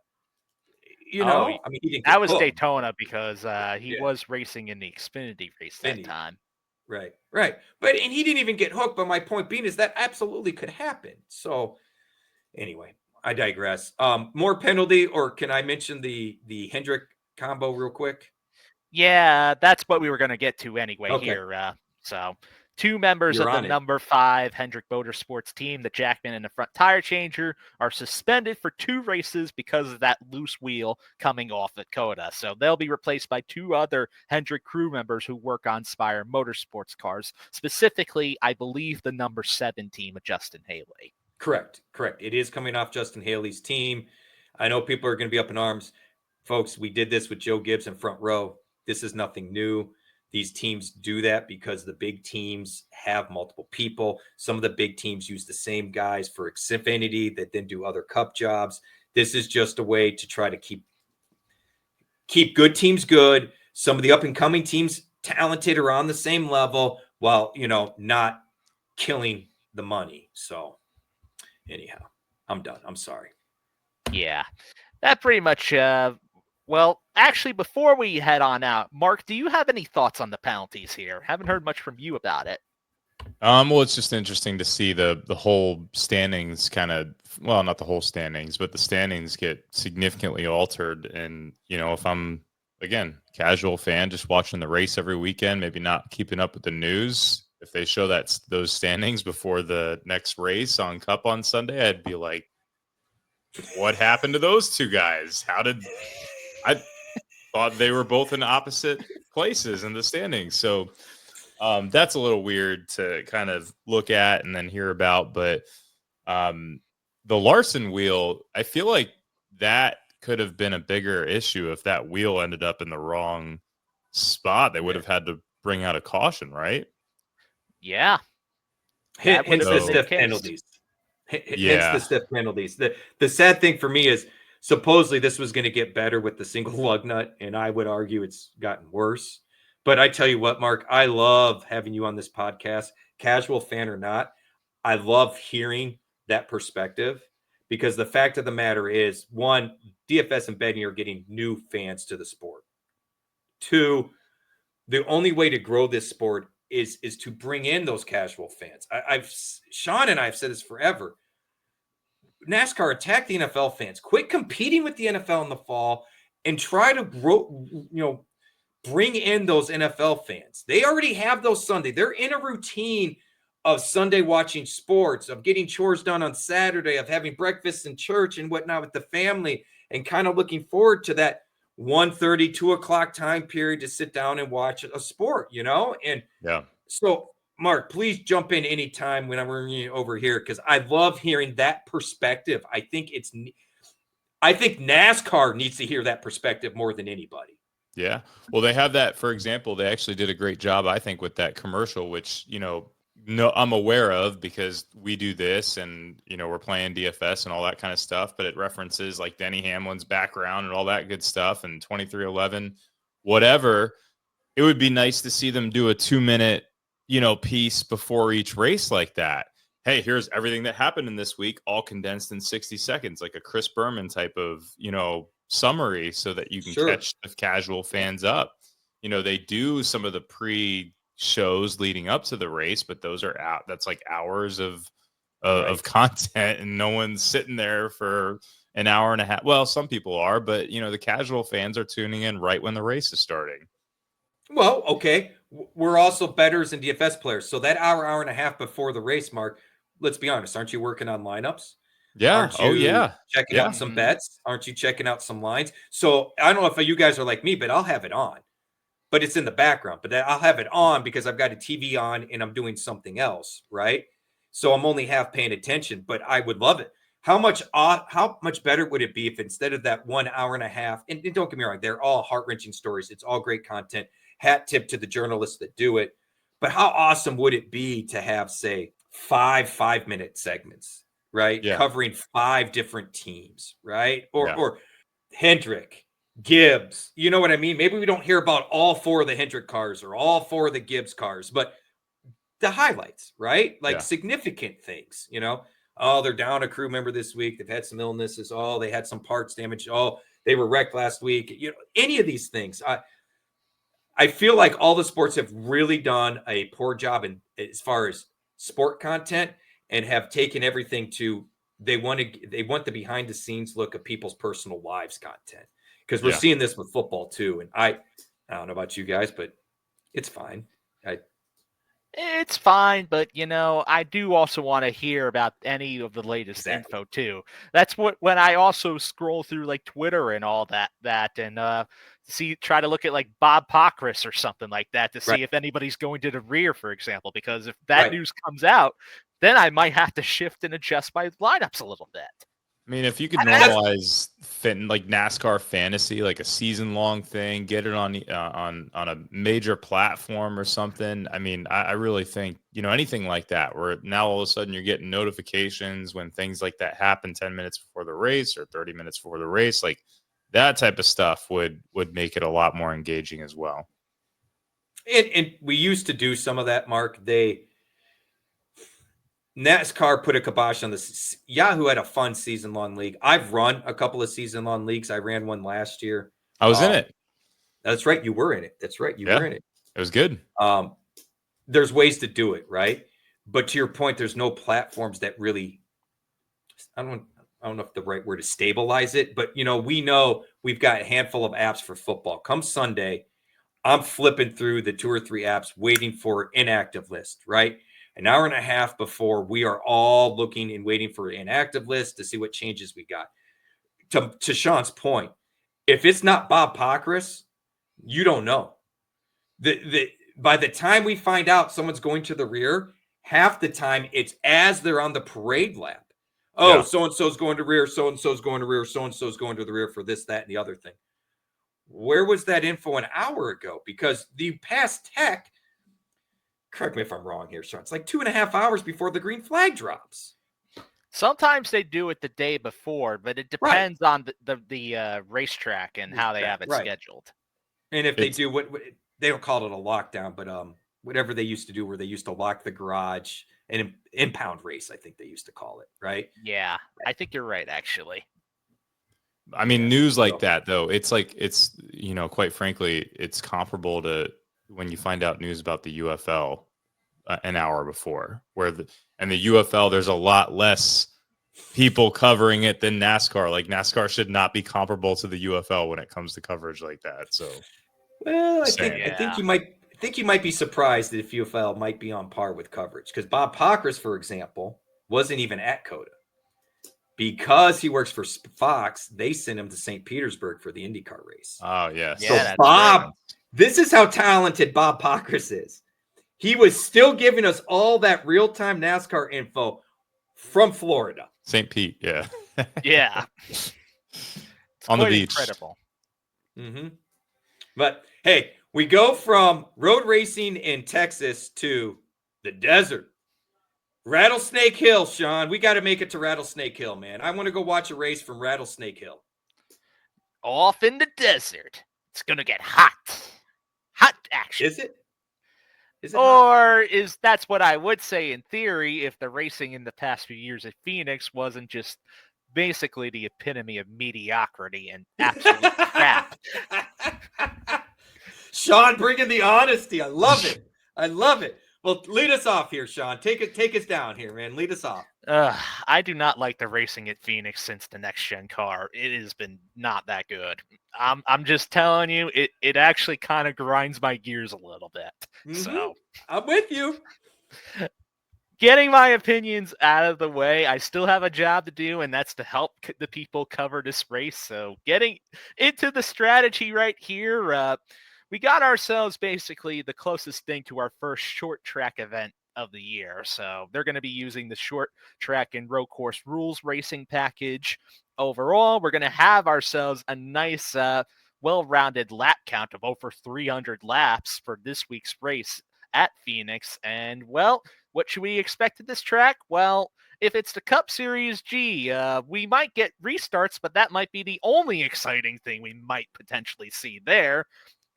He didn't that was hooked. Daytona because he was racing in the Xfinity race that time. Right. But and he didn't even get hooked. But my point being is that absolutely could happen. So anyway, I digress. More penalty, or can I mention the Hendrick combo real quick? Yeah, that's what we were going to get to anyway Okay. here. So, two members You're of the on it. number 5 Hendrick Motorsports team, the Jackman and the front tire changer, are suspended for 2 races because of that loose wheel coming off at COTA. So they'll be replaced by 2 other Hendrick crew members who work on Spire Motorsports cars, specifically, I believe, the number 7 team of Justin Haley. Correct. It is coming off Justin Haley's team. I know people are going to be up in arms. Folks, we did this with Joe Gibbs in front row. This is nothing new. These teams do that because the big teams have multiple people. Some of the big teams use the same guys for Xfinity that then do other cup jobs. This is just a way to try to keep good teams good. Some of the up and coming teams talented or on the same level while, not killing the money. So anyhow, I'm done. I'm sorry. Yeah, that pretty much, well, actually, before we head on out, Mark, do you have any thoughts on the penalties here? Haven't heard much from you about it. Well, it's just interesting to see the whole standings kind of, well, not the whole standings, but the standings get significantly altered. And, if I'm, again, casual fan, just watching the race every weekend, maybe not keeping up with the news, if they show those standings before the next race on Cup on Sunday, I'd be like, what happened to those 2 guys? I thought they were both in opposite places in the standings. So that's a little weird to kind of look at and then hear about. But the Larson wheel, I feel like that could have been a bigger issue if that wheel ended up in the wrong spot. They would have had to bring out a caution, right? Yeah. Hence the stiff penalties. Hence the stiff penalties. The sad thing for me is supposedly this was going to get better with the single lug nut, and I would argue it's gotten worse. But I tell you what, Mark, I love having you on this podcast, casual fan or not. I love hearing that perspective because the fact of the matter is, 1, DFS and Betting are getting new fans to the sport. 2, the only way to grow this sport is to bring in those casual fans. Sean and I have said this forever. NASCAR, attack the NFL fans. Quit competing with the NFL in the fall and try to grow, bring in those NFL fans. They already have those Sunday. They're in a routine of Sunday watching sports, of getting chores done on Saturday, of having breakfast in church and whatnot with the family, and kind of looking forward to that 1:30, 2 o'clock time period to sit down and watch a sport, And so, Mark, please jump in anytime when I'm over here because I love hearing that perspective. I think NASCAR needs to hear that perspective more than anybody. Yeah. Well, they have that, for example, they actually did a great job, I think, with that commercial, which, I'm aware of because we do this and, we're playing DFS and all that kind of stuff, but it references like Denny Hamlin's background and all that good stuff and 2311, whatever. It would be nice to see them do a 2-minute, piece before each race like that. Hey, here's everything that happened in this week, all condensed in 60 seconds, like a Chris Berman type of, summary so that you can catch the casual fans up. They do some of the pre-shows leading up to the race, but those are out. That's like hours of content, and no one's sitting there for an hour and a half. Well, some people are, but the casual fans are tuning in right when the race is starting. Well, okay. We're also bettors and DFS players. So that hour and a half before the race, Mark, let's be honest. Aren't you working on lineups? Yeah. Aren't you checking out some bets? Aren't you checking out some lines? So I don't know if you guys are like me, but I'll have it on. But it's in the background. But I'll have it on because I've got a TV on and I'm doing something else, right? So I'm only half paying attention, but I would love it. How much better would it be if instead of that 1 hour and a half, and don't get me wrong, they're all heart-wrenching stories. It's all great content. Hat tip to the journalists that do it. But how awesome would it be to have, say, 5-minute segments, right? Yeah. Covering 5 different teams, right? Or Hendrick, Gibbs. You know what I mean? Maybe we don't hear about all 4 of the Hendrick cars or all 4 of the Gibbs cars, but the highlights, right? Like significant things, Oh, they're down a crew member this week. They've had some illnesses. Oh, they had some parts damage. Oh, they were wrecked last week. Any of these things. I feel like all the sports have really done a poor job as far as sport content and have taken everything to they want the behind the scenes look of people's personal lives content, because we're seeing this with football too. And I don't know about you guys, but it's fine. It's fine, but I do also want to hear about any of the latest info too. That's when I also scroll through like Twitter and all that and try to look at like Bob Pockrass or something like that to see if anybody's going to the rear, for example, because if that news comes out, then I might have to shift and adjust my lineups a little bit. I mean, if you could normalize like NASCAR fantasy, like a season-long thing, get it on a major platform or something. I mean, I really think anything like that, where now all of a sudden you're getting notifications when things like that happen 10 minutes before the race or 30 minutes before the race, like that type of stuff would make it a lot more engaging as well. And we used to do some of that, Mark. NASCAR put a kibosh on this. Yahoo had a fun season-long league. I've run a couple of season-long leagues. I ran one last year. I was in it. That's right. You were in it. That's right. You were in it. It was good. There's ways to do it, right? But to your point, there's no platforms that really, I don't know if the right word is stabilize it, but we know we've got a handful of apps for football. Come Sunday, I'm flipping through the 2 or 3 apps waiting for inactive list, right? An hour and a half before, we are all looking and waiting for an inactive list to see what changes we got. To Sean's point, if it's not Bob Pockrass, you don't know. By the time we find out someone's going to the rear, half the time it's as they're on the parade lap. Oh, so-and-so's going to rear, so-and-so's going to rear, so-and-so's going to the rear for this, that, and the other thing. Where was that info an hour ago? Because the past tech, correct me if I'm wrong here, Sean, it's like 2.5 hours before the green flag drops. Sometimes they do it the day before, but it depends on the racetrack and how they have it scheduled. And if they do what they don't call it a lockdown, but whatever they used to do, where they used to lock the garage, an impound race, I think they used to call it, right? Yeah, I think you're right, actually. I mean, news like that, though, it's quite frankly, it's comparable to when you find out news about the UFL an hour before, the UFL, there's a lot less people covering it than NASCAR. Like NASCAR should not be comparable to the UFL when it comes to coverage like that. So, well, I think you might be surprised if UFL might be on par with coverage, because Bob Pockrass, for example, wasn't even at COTA. Because he works for Fox, they sent him to St. Petersburg for the IndyCar race. Oh, yes. So Bob, this is how talented Bob Pockrass is. He was still giving us all that real-time NASCAR info from Florida. St. Pete, yeah. Yeah. On the beach. Incredible. Mm-hmm. But, hey, we go from road racing in Texas to the desert. Rattlesnake Hill, Sean. We got to make it to Rattlesnake Hill, man. I want to go watch a race from Rattlesnake Hill. Off in the desert. It's going to get hot. Hot action. Is it? That's what I would say in theory if the racing in the past few years at Phoenix wasn't just basically the epitome of mediocrity and absolute crap. Sean, bringing the honesty. I love it. I love it. Well, lead us off here, Sean. Take us down here, man. Lead us off. I do not like the racing at Phoenix since the next gen car. It has been not that good. I'm just telling you, it actually kind of grinds my gears a little bit. Mm-hmm. So I'm with you. Getting my opinions out of the way, I still have a job to do, and that's to help the people cover this race. So getting into the strategy right here, we got ourselves basically the closest thing to our first short track event of the year. So they're going to be using the short track and road course rules racing package. Overall, we're going to have ourselves a nice, well-rounded lap count of over 300 laps for this week's race at Phoenix. And, well, what should we expect at this track? Well, if it's the Cup Series G, we might get restarts, but that might be the only exciting thing we might potentially see there.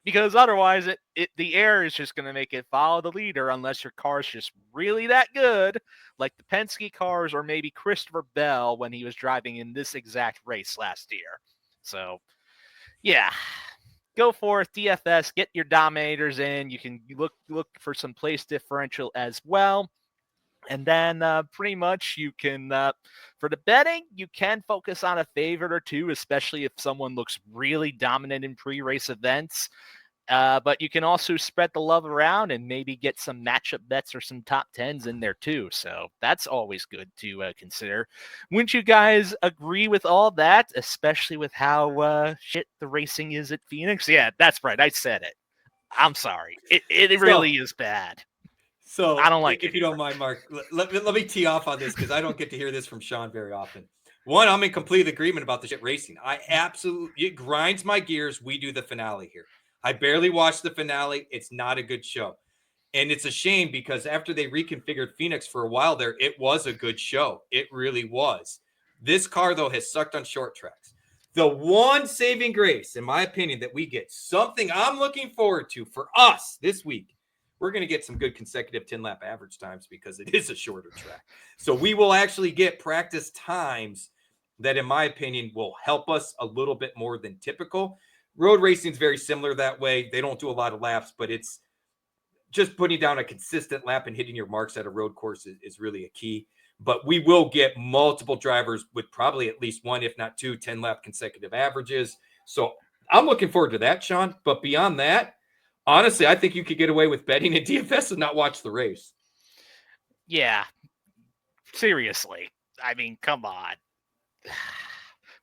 Because otherwise, the air is just going to make it follow the leader unless your car is just really that good, like the Penske cars or maybe Christopher Bell when he was driving in this exact race last year. So, yeah, go forth, DFS, get your dominators in. You can look for some place differential as well. And then pretty much you can, for the betting, you can focus on a favorite or two, especially if someone looks really dominant in pre-race events. But you can also spread the love around and maybe get some matchup bets or some top 10s in there too. So that's always good to consider. Wouldn't you guys agree with all that, especially with how shit the racing is at Phoenix? Yeah, that's right. I said it. I'm sorry. It really is bad. So I don't like if it you don't mind, Mark, let me tee off on this because I don't get to hear this from Sean very often. One, I'm in complete agreement about the shit racing. It grinds my gears. We do the finale here. I barely watched the finale. It's not a good show. And it's a shame because after they reconfigured Phoenix for a while there, it was a good show. It really was. This car, though, has sucked on short tracks. The one saving grace, in my opinion, that we get, something I'm looking forward to for us this week, we're going to get some good consecutive 10-lap average times because it is a shorter track. So we will actually get practice times that, in my opinion, will help us a little bit more than typical. Road racing is very similar that way. They don't do a lot of laps, but it's just putting down a consistent lap and hitting your marks at a road course is really a key. But we will get multiple drivers with probably at least one, if not two, 10-lap consecutive averages. So I'm looking forward to that, Sean. But beyond that, honestly, I think you could get away with betting in DFS and not watch the race. Yeah. Seriously. I mean, come on.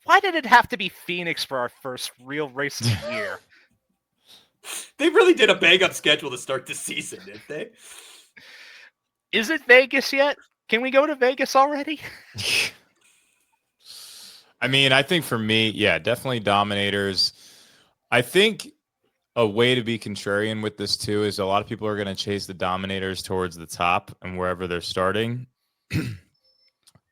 Why did it have to be Phoenix for our first real race of the year? They really did a bang-up schedule to start the season, didn't they? Is it Vegas yet? Can we go to Vegas already? I mean, I think for me, yeah, definitely dominators. I think a way to be contrarian with this too is a lot of people are going to chase the dominators towards the top and wherever they're starting.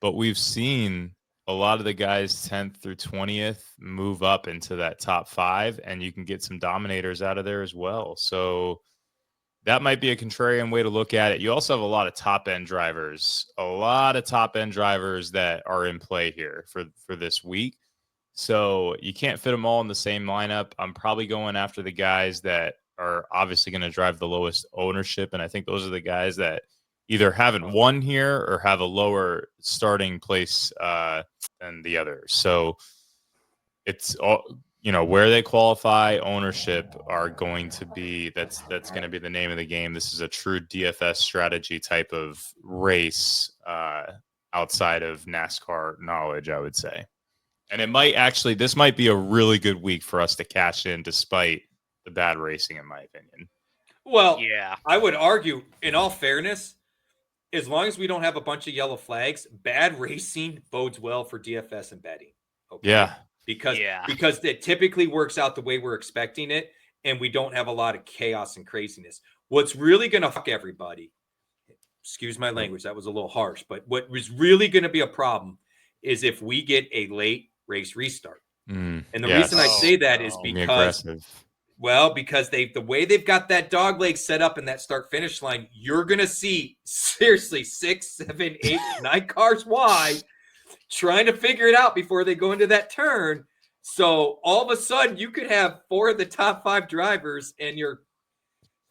But we've seen a lot of the guys 10th through 20th move up into that top 5, and you can get some dominators out of there as well. So that might be a contrarian way to look at it. You also have a lot of top-end drivers that are in play here for this week. So you can't fit them all in the same lineup. I'm probably going after the guys that are obviously going to drive the lowest ownership, and I think those are the guys that either haven't won here or have a lower starting place than the others. So it's all, where they qualify, ownership are going to be, that's going to be the name of the game. This is a true DFS strategy type of race outside of NASCAR knowledge, I would say. And this might be a really good week for us to cash in despite the bad racing, in my opinion. Well, yeah, I would argue, in all fairness, as long as we don't have a bunch of yellow flags, bad racing bodes well for DFS and betting. Okay? Yeah. Because it typically works out the way we're expecting it, and we don't have a lot of chaos and craziness. What's really going to fuck everybody, excuse my language, that was a little harsh, but what was really going to be a problem is if we get a late race restart. And the reason I say that is because the way they've got that dog leg set up in that start-finish line, you're going to see seriously 6, 7, 8, 9 cars wide trying to figure it out before they go into that turn. So all of a sudden, you could have 4 of the top 5 drivers and your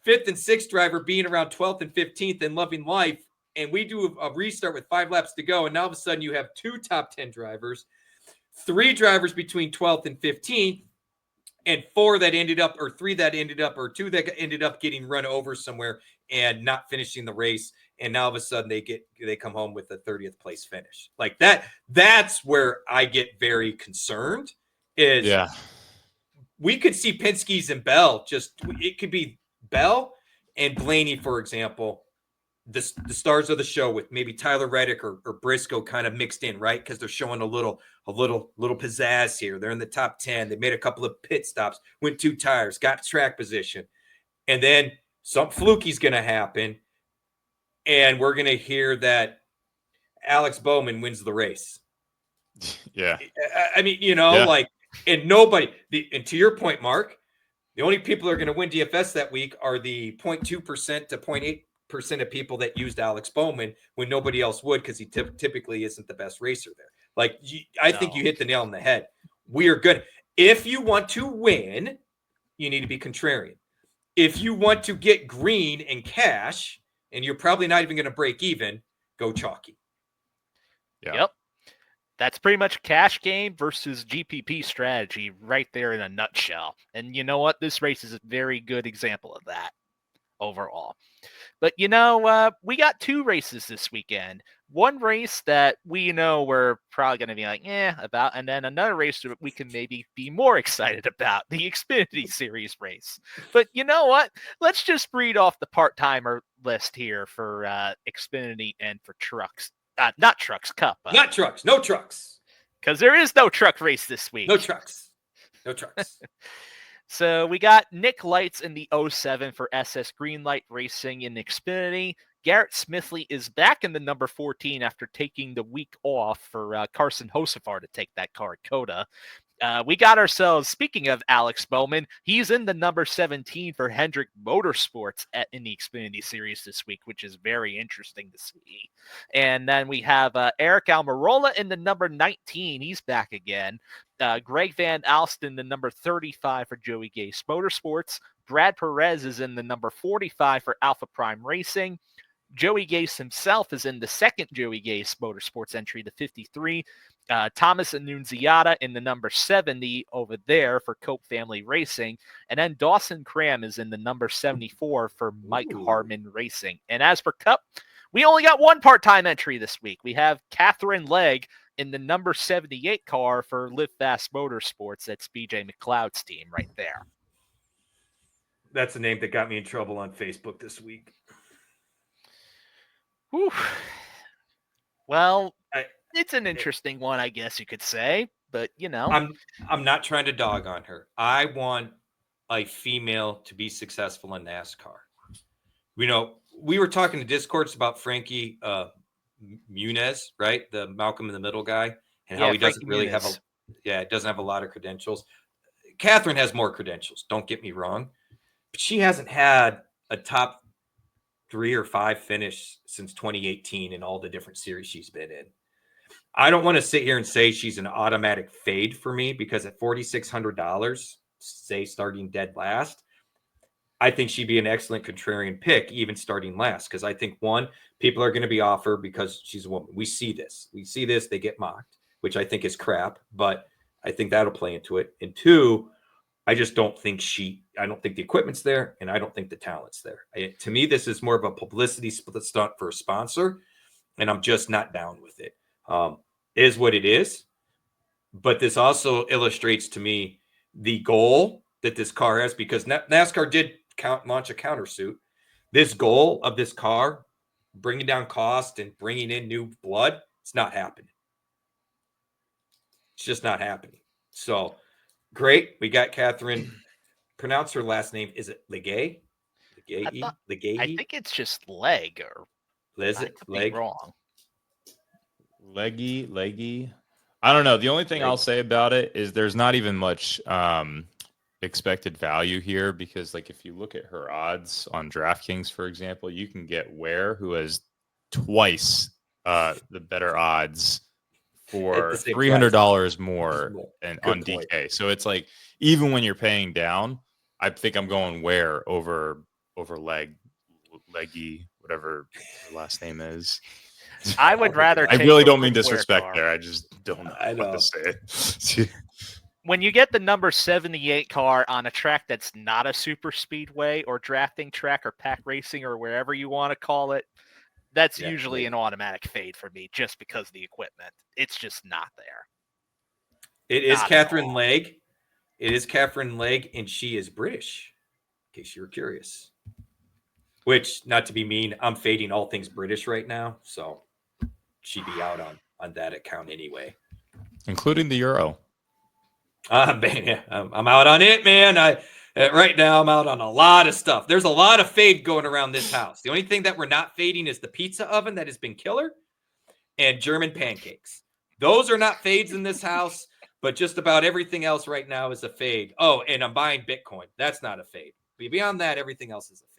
5th and 6th driver being around 12th and 15th and loving life. And we do a restart with 5 laps to go. And now all of a sudden, you have 2 top 10 drivers, 3 drivers between 12th and 15th, and 3 that ended up, or 2 that ended up getting run over somewhere and not finishing the race. And now all of a sudden they come home with a 30th place finish. Like that. That's where I get very concerned. We could see Penske's and Bell. It could be Bell and Blaney, for example, the stars of the show, with maybe Tyler Reddick or Briscoe kind of mixed in, right? Because they're showing a little pizzazz here. They're in the top 10. They made a couple of pit stops, went 2 tires, got track position, and then some fluky's going to happen, and we're going to hear that Alex Bowman wins the race. Yeah, I mean, and nobody. And to your point, Mark, the only people that are going to win DFS that week are the 0.2% to 0.8% of people that used Alex Bowman when nobody else would, because he typically isn't the best racer there. I think you hit the nail on the head. We are good. If you want to win, you need to be contrarian. If you want to get green and cash, and you're probably not even going to break even, go chalky. Yeah. Yep. That's pretty much cash game versus GPP strategy right there in a nutshell. And you know what? This race is a very good example of that overall. But, we got 2 races this weekend. One race that we know we're probably going to be like, about, and then another race that we can maybe be more excited about, the Xfinity Series race. But you know what? Let's just read off the part-timer list here for Xfinity and for trucks. Not trucks, Cup. Not trucks. No trucks. Because there is no truck race this week. No trucks. No trucks. So we got Nick Lights in the 07 for SS Greenlight Racing in Xfinity. Garrett Smithley is back in the number 14 after taking the week off for Carson Hosefar to take that car at COTA. We got ourselves, speaking of Alex Bowman, he's in the number 17 for Hendrick Motorsports in the Xfinity Series this week, which is very interesting to see. And then we have Eric Almirola in the number 19. He's back again. Greg Van Alsten, the number 35 for Joey Gase Motorsports. Brad Perez is in the number 45 for Alpha Prime Racing. Joey Gase himself is in the second Joey Gase Motorsports entry, the 53. Thomas Annunziata in the number 70 over there for Cope Family Racing. And then Dawson Cram is in the number 74 for Mike Harmon Racing. And as for Cup, we only got one part-time entry this week. We have Catherine Legg in the number 78 car for Live Fast Motorsports. That's BJ McLeod's team right there. That's a name that got me in trouble on Facebook this week. Whew. Well, it's an interesting one, I guess you could say, but I'm not trying to dog on her. I want a female to be successful in NASCAR. We were talking to Discords about Frankie Muniz, right? The Malcolm in the Middle guy, and how he doesn't really have doesn't have a lot of credentials. Catherine has more credentials, don't get me wrong, but she hasn't had a top 3 or 5 finish since 2018 in all the different series she's been in. I don't want to sit here and say she's an automatic fade for me, because at $4,600, say starting dead last, I think she'd be an excellent contrarian pick, even starting last. Because I think, one, people are going to be off her because she's a woman. We see this. They get mocked, which I think is crap, but I think that'll play into it. And 2, I just don't think I don't think the equipment's there, and I don't think the talent's there. To me, this is more of a publicity stunt for a sponsor, and I'm just not down with it. Is what it is. But this also illustrates to me the goal that this car has, because NASCAR did launch a countersuit. This goal of this car, bringing down cost and bringing in new blood, it's not happening. It's just not happening. So great. We got Catherine. Pronounce her last name. Is it Legay? Legay? I think it's just Leg, or Leg? Wrong. Leggy. I don't know. The only thing I'll say about it is there's not even much expected value here, because if you look at her odds on DraftKings, for example, you can get Ware, who has twice the better odds for $300 more on DK. So it's even when you're paying down, I think I'm going Ware over Leggy, whatever her last name is. I would rather. I really don't mean disrespect there. I just don't know what to say. When you get the number 78 car on a track that's not a super speedway or drafting track or pack racing or wherever you want to call it, that's usually an automatic fade for me, just because of the equipment. It's just not there. It is Catherine Legg. It is Catherine Legg, and she is British, in case you were curious. Which, not to be mean, I'm fading all things British right now, so she'd be out on that account anyway. Including the Euro. Man, I'm out on it, man. Right now I'm out on a lot of stuff. There's a lot of fade going around this house. The only thing that we're not fading is the pizza oven that has been killer, and German pancakes. Those are not fades in this house, but just about everything else right now is a fade. Oh, and I'm buying Bitcoin. That's not a fade. But beyond that, everything else is a fade.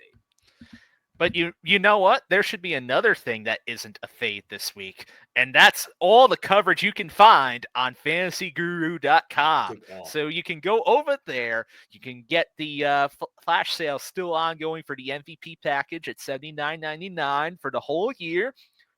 But you know what? There should be another thing that isn't a fade this week. And that's all the coverage you can find on fantasyguru.com. So you can go over there. You can get the flash sale still ongoing for the MVP package at $79.99 for the whole year.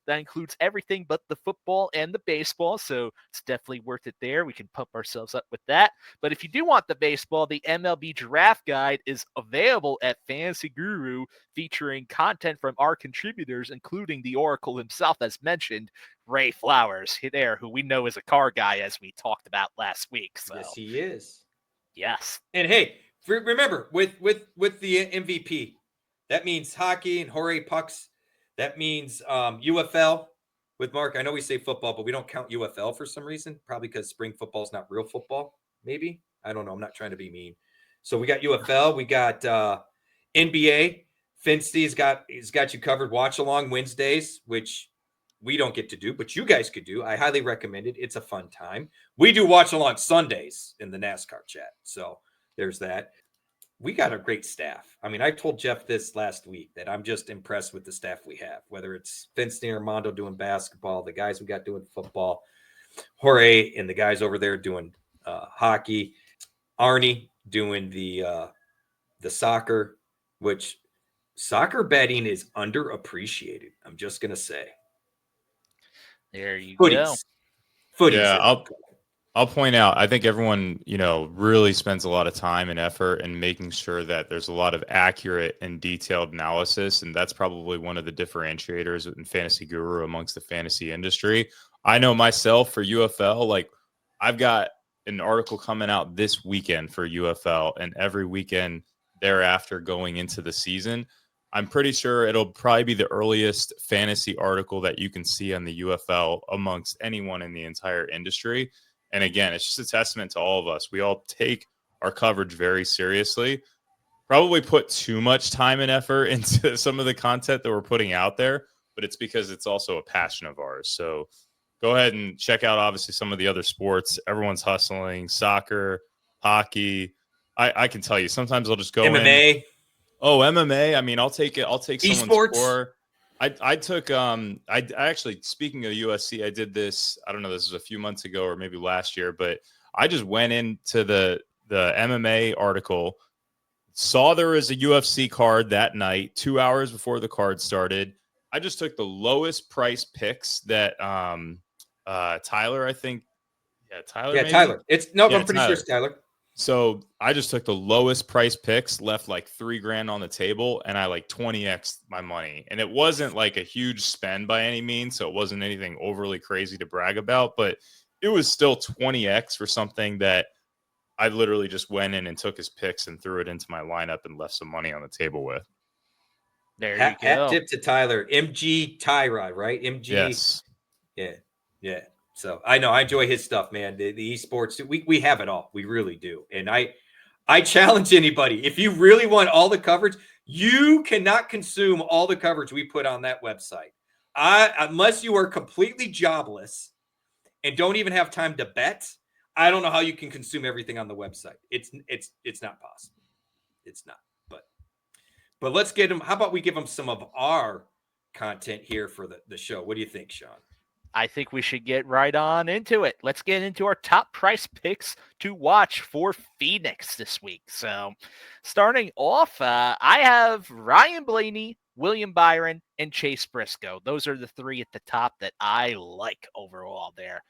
That includes everything but the football and the baseball, so it's definitely worth it there. We can pump ourselves up with that. But if you do want the baseball, the MLB Draft Guide is available at Fantasy Guru, featuring content from our contributors, including the Oracle himself, as mentioned, Ray Flowers, there, who we know is a car guy, as we talked about last week. So. Yes, he is. Yes. And hey, remember, with the MVP, that means hockey and Jorge pucks. That means UFL with Mark. I know we say football, but we don't count UFL for some reason, probably because spring football is not real football. Maybe. I don't know. I'm not trying to be mean. So we got UFL. We got NBA. Finsty's got you covered. Watch along Wednesdays, which we don't get to do, but you guys could do. I highly recommend it. It's a fun time. We do watch along Sundays in the NASCAR chat. So there's that. We got a great staff. I mean, I told Jeff this last week that I'm just impressed with the staff we have, whether it's Finsty or Armando doing basketball, the guys we got doing football, Jorge and the guys over there doing hockey, Arnie doing the soccer, which soccer betting is underappreciated. I'm just going to say. There you go. Footies. Yeah, I'll point out, I think everyone, really spends a lot of time and effort in making sure that there's a lot of accurate and detailed analysis. And that's probably one of the differentiators in Fantasy Guru amongst the fantasy industry. I know myself for UFL, like I've got an article coming out this weekend for UFL and every weekend thereafter going into the season. I'm pretty sure it'll probably be the earliest fantasy article that you can see on the UFL amongst anyone in the entire industry. And again, it's just a testament to all of us. We all take our coverage very seriously, probably put too much time and effort into some of the content that we're putting out there, but it's because it's also a passion of ours. So go ahead and check out, obviously, some of the other sports. Everyone's hustling, soccer, hockey. I can tell you, sometimes I'll just go MMA. Oh, MMA. I mean, I'll take it. I'll take someone's Esports. score. I took I actually, speaking of USC, I did this, I don't know, this was a few months ago or maybe last year, but I just went into the MMA article, saw there was a UFC card that night, 2 hours before the card started. I just took the lowest price picks that Tyler, I think. Yeah, Tyler. Yeah, maybe? Tyler. I'm pretty sure it's Tyler. So I just took the lowest price picks, left like $3,000 on the table, and I like 20x my money. And it wasn't like a huge spend by any means, so it wasn't anything overly crazy to brag about, but it was still 20x for something that I literally just went in and took his picks and threw it into my lineup and left some money on the table with. There you go. Hat tip to Tyler. MG Tyrod, right? MG. Yes. Yeah. So I know I enjoy his stuff, man. The esports, we have it all. We really do. And I challenge anybody. If you really want all the coverage, you cannot consume all the coverage we put on that website. Unless you are completely jobless and don't even have time to bet, I don't know how you can consume everything on the website. It's not possible. It's not. But let's get them. How about we give them some of our content here for the show? What do you think, Sean? I think we should get right on into it. Let's get into our top price picks to watch for Phoenix this week. So starting off, I have Ryan Blaney, William Byron, and Chase Briscoe. Those are the three at the top that I like overall there.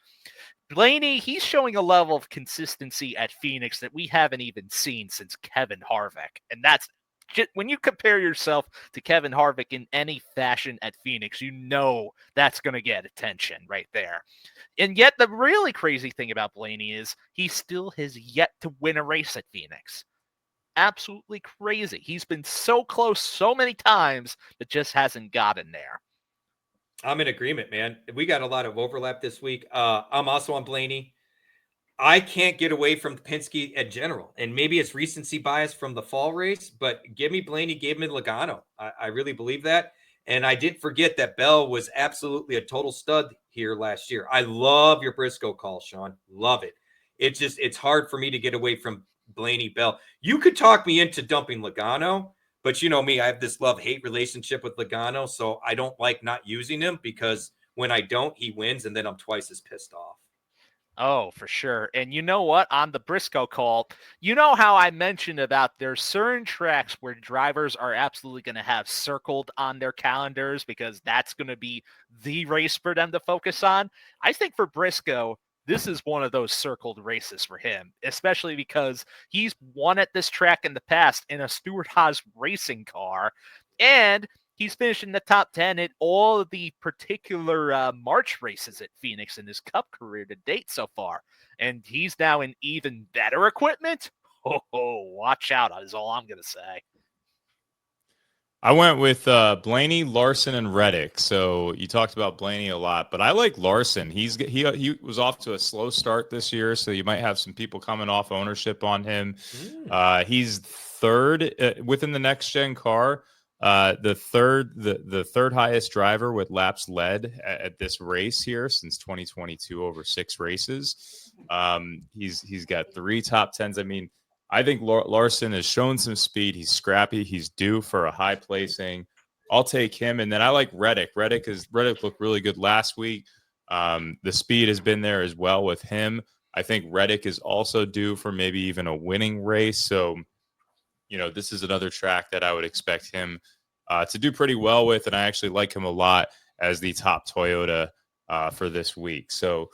Blaney, he's showing a level of consistency at Phoenix that we haven't even seen since Kevin Harvick. And that's when you compare yourself to Kevin Harvick in any fashion at Phoenix, you know that's going to get attention right there. And yet the really crazy thing about Blaney is he still has yet to win a race at Phoenix. Absolutely crazy. He's been so close so many times, but just hasn't gotten there. I'm in agreement, man. We got a lot of overlap this week. I'm also on Blaney. I can't get away from Penske in general, and maybe it's recency bias from the fall race, but give me Blaney, give me Logano. I really believe that. And I didn't forget that Bell was absolutely a total stud here last year. I love your Briscoe call, Sean. Love it. It's hard for me to get away from Blaney Bell. You could talk me into dumping Logano, but you know me, I have this love-hate relationship with Logano, so I don't like not using him because when I don't, he wins, and then I'm twice as pissed off. Oh, for sure. And you know what? On the Briscoe call, you know how I mentioned about there's certain tracks where drivers are absolutely going to have circled on their calendars because that's going to be the race for them to focus on. I think for Briscoe, this is one of those circled races for him, especially because he's won at this track in the past in a Stewart Haas racing car. And he's finished in the top 10 at all of the particular March races at Phoenix in his Cup career to date so far. And he's now in even better equipment. Oh, watch out is all I'm going to say. I went with Blaney, Larson, and Reddick. So you talked about Blaney a lot, but I like Larson. He was off to a slow start this year, so you might have some people coming off ownership on him. He's third within the next gen car. The third highest driver with laps led at this race here since 2022 over 6 races. He's got 3 top 10s. I mean, I think Larson has shown some speed. He's scrappy. He's due for a high placing. I'll take him. And then I like Reddick. Reddick looked really good last week. The speed has been there as well with him. I think Reddick is also due for maybe even a winning race. So, this is another track that I would expect him to do pretty well with. And I actually like him a lot as the top Toyota for this week. So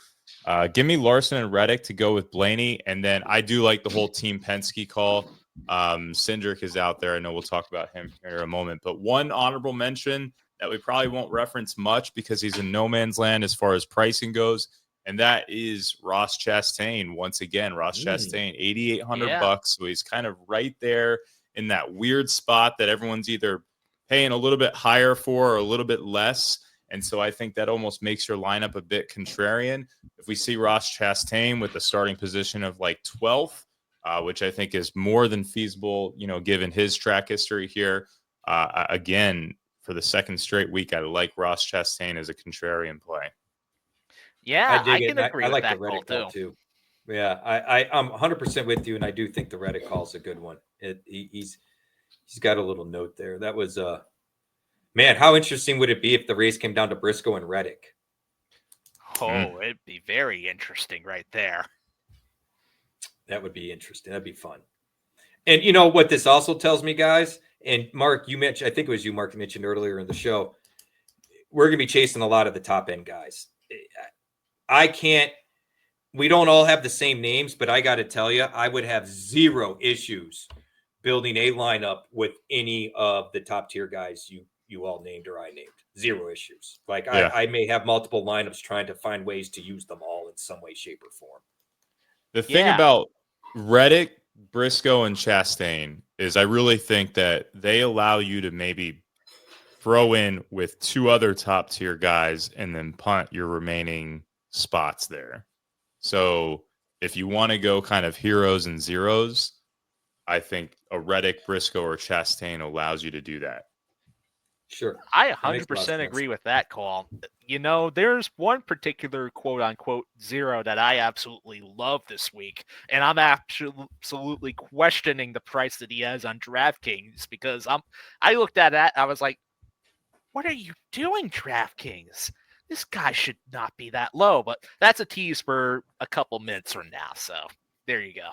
give me Larson and Reddick to go with Blaney. And then I do like the whole Team Penske call. Cindric is out there. I know we'll talk about him here in a moment. But one honorable mention that we probably won't reference much because he's in no man's land as far as pricing goes. And that is Ross Chastain. Once again, Ross Chastain, $8,800. So he's kind of right there in that weird spot that everyone's either paying a little bit higher for or a little bit less. And so I think that almost makes your lineup a bit contrarian. If we see Ross Chastain with the starting position of like 12th, which I think is more than feasible, given his track history here, again, for the second straight week, I like Ross Chastain as a contrarian play. Yeah, I can agree. I with like that the Reddick call too. Yeah, I'm 100% with you, and I do think the Reddick call is a good one. He's got a little note there. That was man, how interesting would it be if the race came down to Briscoe and Reddick? Oh, it'd be very interesting right there. That would be interesting. That'd be fun. And you know what this also tells me, guys? And Mark, you mentioned, I think it was you, Mark, mentioned earlier in the show, we're going to be chasing a lot of the top end guys. We don't all have the same names, but I got to tell you, I would have zero issues building a lineup with any of the top tier guys you all named or I named. Zero issues. Like I may have multiple lineups trying to find ways to use them all in some way, shape, or form. The thing about Reddick, Briscoe, and Chastain is I really think that they allow you to maybe throw in with 2 other top tier guys and then punt your remaining spots there. So if you want to go kind of heroes and zeros, I think a Reddick, Briscoe, or Chastain allows you to do that. Sure. I 100% agree with that call. There's one particular quote unquote zero that I absolutely love this week. And I'm absolutely questioning the price that he has on DraftKings because I looked at that. I was like, what are you doing, DraftKings? This guy should not be that low, but that's a tease for a couple minutes from now. So there you go.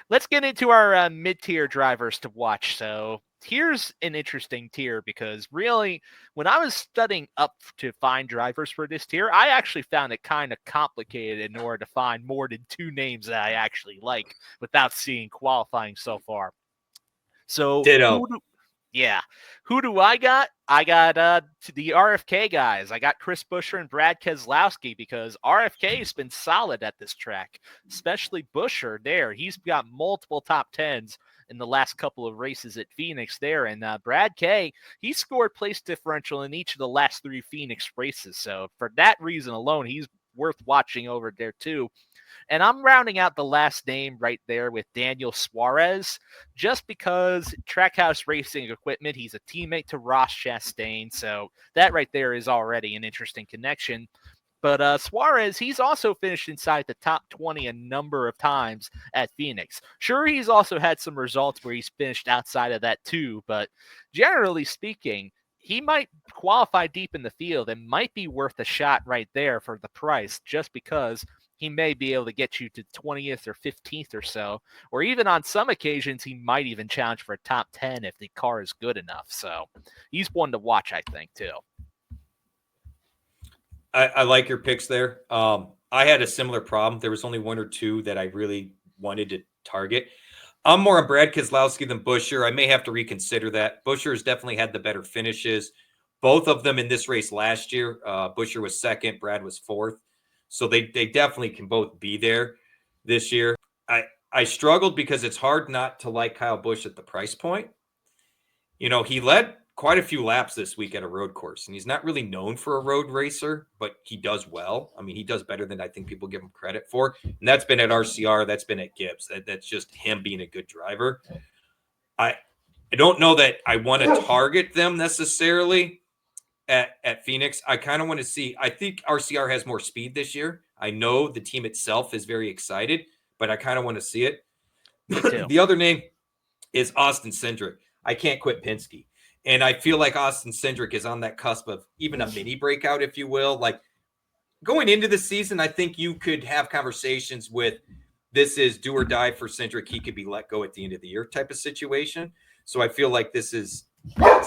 Let's get into our mid-tier drivers to watch. So here's an interesting tier because really, when I was studying up to find drivers for this tier, I actually found it kind of complicated in order to find more than 2 names that I actually like without seeing qualifying so far. So Ditto. Who do I got? I got the RFK guys. I got Chris Buescher and Brad Keselowski because RFK has been solid at this track, especially Buescher there. He's got multiple top 10s in the last couple of races at Phoenix there. And Brad K, he scored place differential in each of the last 3 Phoenix races. So for that reason alone, he's worth watching over there too. And I'm rounding out the last name right there with Daniel Suarez, just because Trackhouse Racing Equipment, he's a teammate to Ross Chastain. So that right there is already an interesting connection. But Suarez, he's also finished inside the top 20 a number of times at Phoenix. Sure, he's also had some results where he's finished outside of that too, but generally speaking, he might qualify deep in the field and might be worth a shot right there for the price, just because he may be able to get you to 20th or 15th or so, or even on some occasions, he might even challenge for a top 10 if the car is good enough. So he's one to watch, I think, too. I like your picks there. I had a similar problem. There was only one or two that I really wanted to target. I'm more on Brad Keselowski than Buescher. I may have to reconsider that. Buescher has definitely had the better finishes. Both of them in this race last year. Buescher was second, Brad was fourth. So they definitely can both be there this year. I struggled because it's hard not to like Kyle Busch at the price point. You know, he led quite a few laps this week at a road course, and he's not really known for a road racer, but he does well. I mean, he does better than I think people give him credit for. And that's been at RCR. That's been at Gibbs. That's just him being a good driver. I don't know that I want to target them necessarily at Phoenix. I kind of want to see. I think RCR has more speed this year. I know the team itself is very excited, but I kind of want to see it. Me too. The other name is Austin Cindric. I can't quit Penske. And I feel like Austin Cindric is on that cusp of even a mini breakout, if you will. Like going into the season, I think you could have conversations with this is do or die for Cindric. He could be let go at the end of the year type of situation. So I feel like it's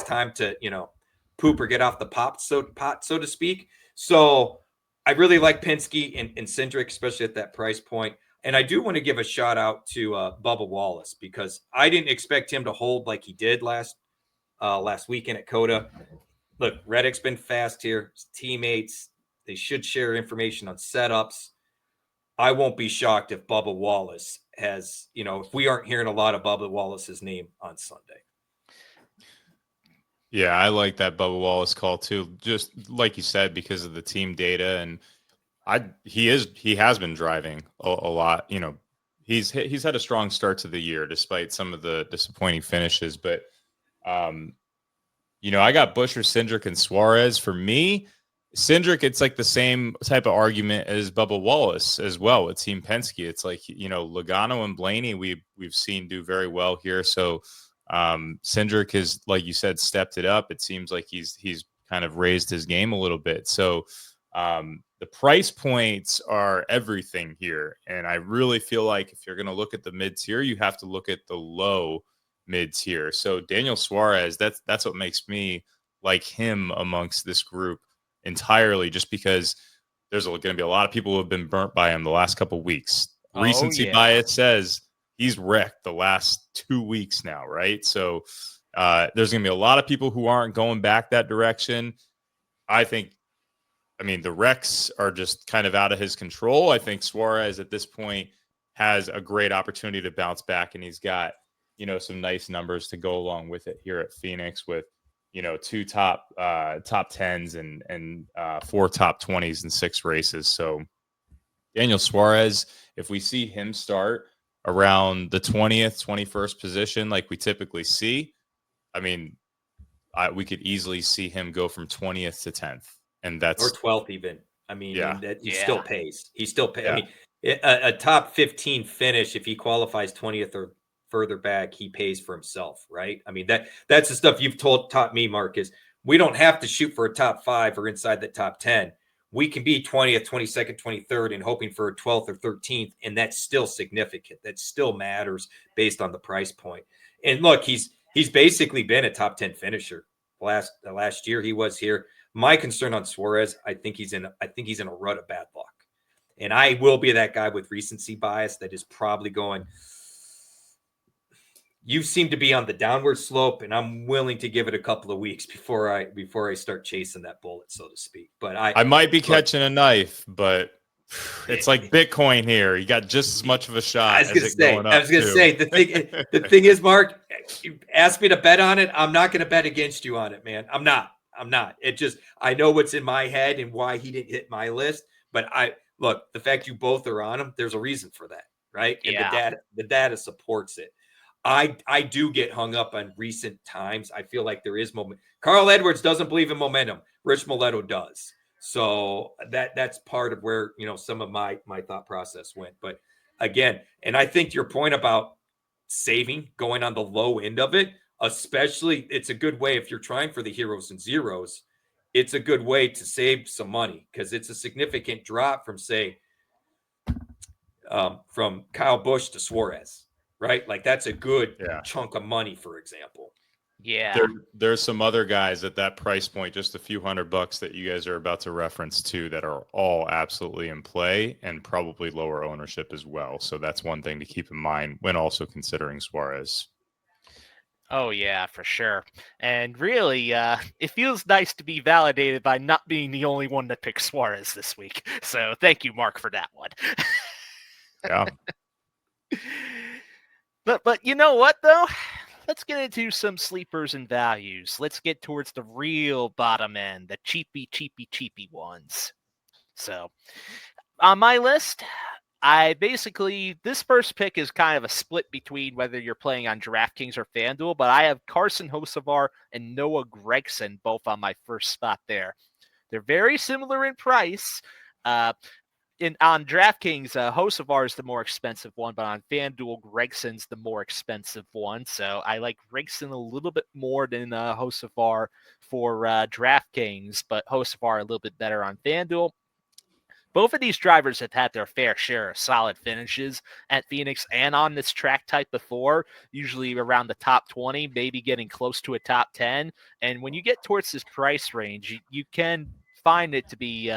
time to, poop or get off the pot, so to speak. So I really like Penske and Cindric, especially at that price point. And I do want to give a shout out to Bubba Wallace, because I didn't expect him to hold like he did last weekend at COTA. Look, Reddick's been fast here. His teammates, they should share information on setups. I won't be shocked if Bubba Wallace has, if we aren't hearing a lot of Bubba Wallace's name on Sunday. Yeah, I like that Bubba Wallace call too. Just like you said, because of the team data, and he has been driving a lot. He's had a strong start to the year despite some of the disappointing finishes. But I got Buescher, Cindric, and Suarez. For me, Cindric, it's like the same type of argument as Bubba Wallace as well with Team Penske. It's like Logano and Blaney we've seen do very well here. So Cindric has, like you said, stepped it up. It seems like he's kind of raised his game a little bit. So the price points are everything here. And I really feel like if you're going to look at the mid-tier, you have to look at the low mid-tier. So Daniel Suarez, that's what makes me like him amongst this group entirely, just because there's going to be a lot of people who have been burnt by him the last couple of weeks. Recency bias says he's wrecked the last 2 weeks now, right? So there's going to be a lot of people who aren't going back that direction. The wrecks are just kind of out of his control. I think Suarez at this point has a great opportunity to bounce back, and he's got, some nice numbers to go along with it here at Phoenix with, 2 top 10s and 4 top 20s in 6 races. So Daniel Suarez, if we see him start around the 20th, 21st position, like we typically see, we could easily see him go from 20th to 10th. And that's or 12th even. He still pays. He still pays. Yeah. A top 15 finish, if he qualifies 20th or further back, he pays for himself, right? That's the stuff you've taught me, Mark, is we don't have to shoot for a top 5 or inside the top 10. We can be 20th, 22nd, 23rd and hoping for a 12th or 13th, and that's still significant. That still matters based on the price point. And look, he's basically been a top 10 finisher. Last year he was here. My concern on Suarez, I think he's in a rut of bad luck. And I will be that guy with recency bias that is probably going, you seem to be on the downward slope, and I'm willing to give it a couple of weeks before I start chasing that bullet, so to speak. But I might be catching a knife, but it's like Bitcoin here. You got just as much of a shot. I was going to say the thing is, Mark, you asked me to bet on it. I'm not going to bet against you on it, man. I'm not. It just, I know what's in my head and why he didn't hit my list. But look, the fact you both are on him, there's a reason for that, right? And the data supports it. I do get hung up on recent times. I feel like there is moment. Carl Edwards doesn't believe in momentum. Rich Maletto does. So that's part of where, some of my thought process went. But again, and I think your point about saving, going on the low end of it, especially it's a good way if you're trying for the heroes and zeros. It's a good way to save some money because it's a significant drop from, say, from Kyle Busch to Suarez, right? Like that's a good chunk of money, for example. Yeah. There's some other guys at that price point, just a few $100 that you guys are about to reference to, that are all absolutely in play and probably lower ownership as well. So that's one thing to keep in mind when also considering Suarez. Oh, yeah, for sure. And really, it feels nice to be validated by not being the only one that picked Suarez this week. So thank you, Mark, for that one. Yeah. But you know what, though? Let's get into some sleepers and values. Let's get towards the real bottom end, the cheapy ones. So on my list, this first pick is kind of a split between whether you're playing on DraftKings or FanDuel, but I have Carson Hocevar and Noah Gragson both on my first spot there. They're very similar in price. On DraftKings, Hocevar is the more expensive one, but on FanDuel, Gregson's the more expensive one. So I like Gregson a little bit more than Hocevar for DraftKings, but Hocevar a little bit better on FanDuel. Both of these drivers have had their fair share of solid finishes at Phoenix and on this track type before, usually around the top 20, maybe getting close to a top 10. And when you get towards this price range, you can find it to be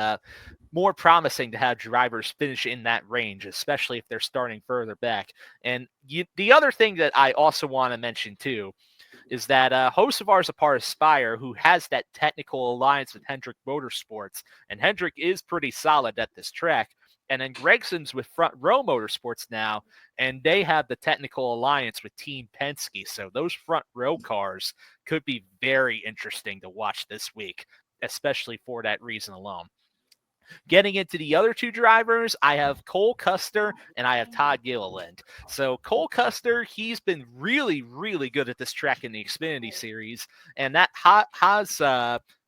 more promising to have drivers finish in that range, especially if they're starting further back. And the other thing that I also want to mention too is that Hocevar is a part of Spire, who has that technical alliance with Hendrick Motorsports, and Hendrick is pretty solid at this track. And then Gregson's with Front Row Motorsports now, and they have the technical alliance with Team Penske. So those Front Row cars could be very interesting to watch this week, especially for that reason alone. Getting into the other two drivers, I have Cole Custer and I have Todd Gilliland. So Cole Custer, he's been really, really good at this track in the Xfinity Series, and that Haas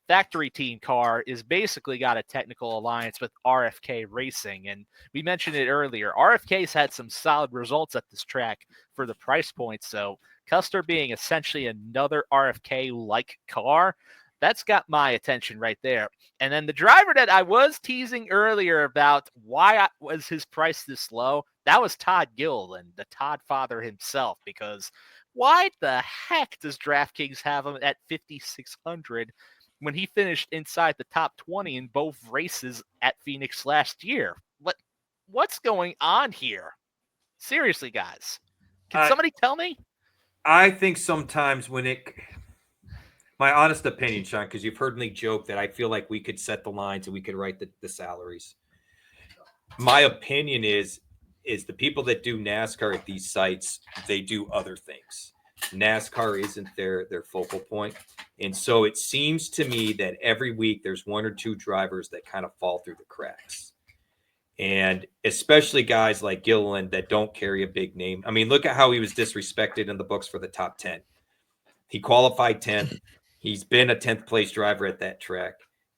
factory team car is basically got a technical alliance with RFK Racing. And we mentioned it earlier, RFK's had some solid results at this track for the price point. So Custer being essentially another RFK-like car, that's got my attention right there. And then the driver that I was teasing earlier about why was his price this low, that was Todd Gilliland, the Todd father himself, because why the heck does DraftKings have him at 5,600 when he finished inside the top 20 in both races at Phoenix last year? What's going on here? Seriously, guys. Can somebody tell me? I think sometimes my honest opinion, Sean, because you've heard me joke that I feel like we could set the lines and we could write the salaries. My opinion is the people that do NASCAR at these sites, they do other things. NASCAR isn't their focal point. And so it seems to me that every week there's one or two drivers that kind of fall through the cracks. And especially guys like Gilliland that don't carry a big name. I mean, look at how he was disrespected in the books for the top 10. He qualified 10th. He's been a 10th place driver at that track.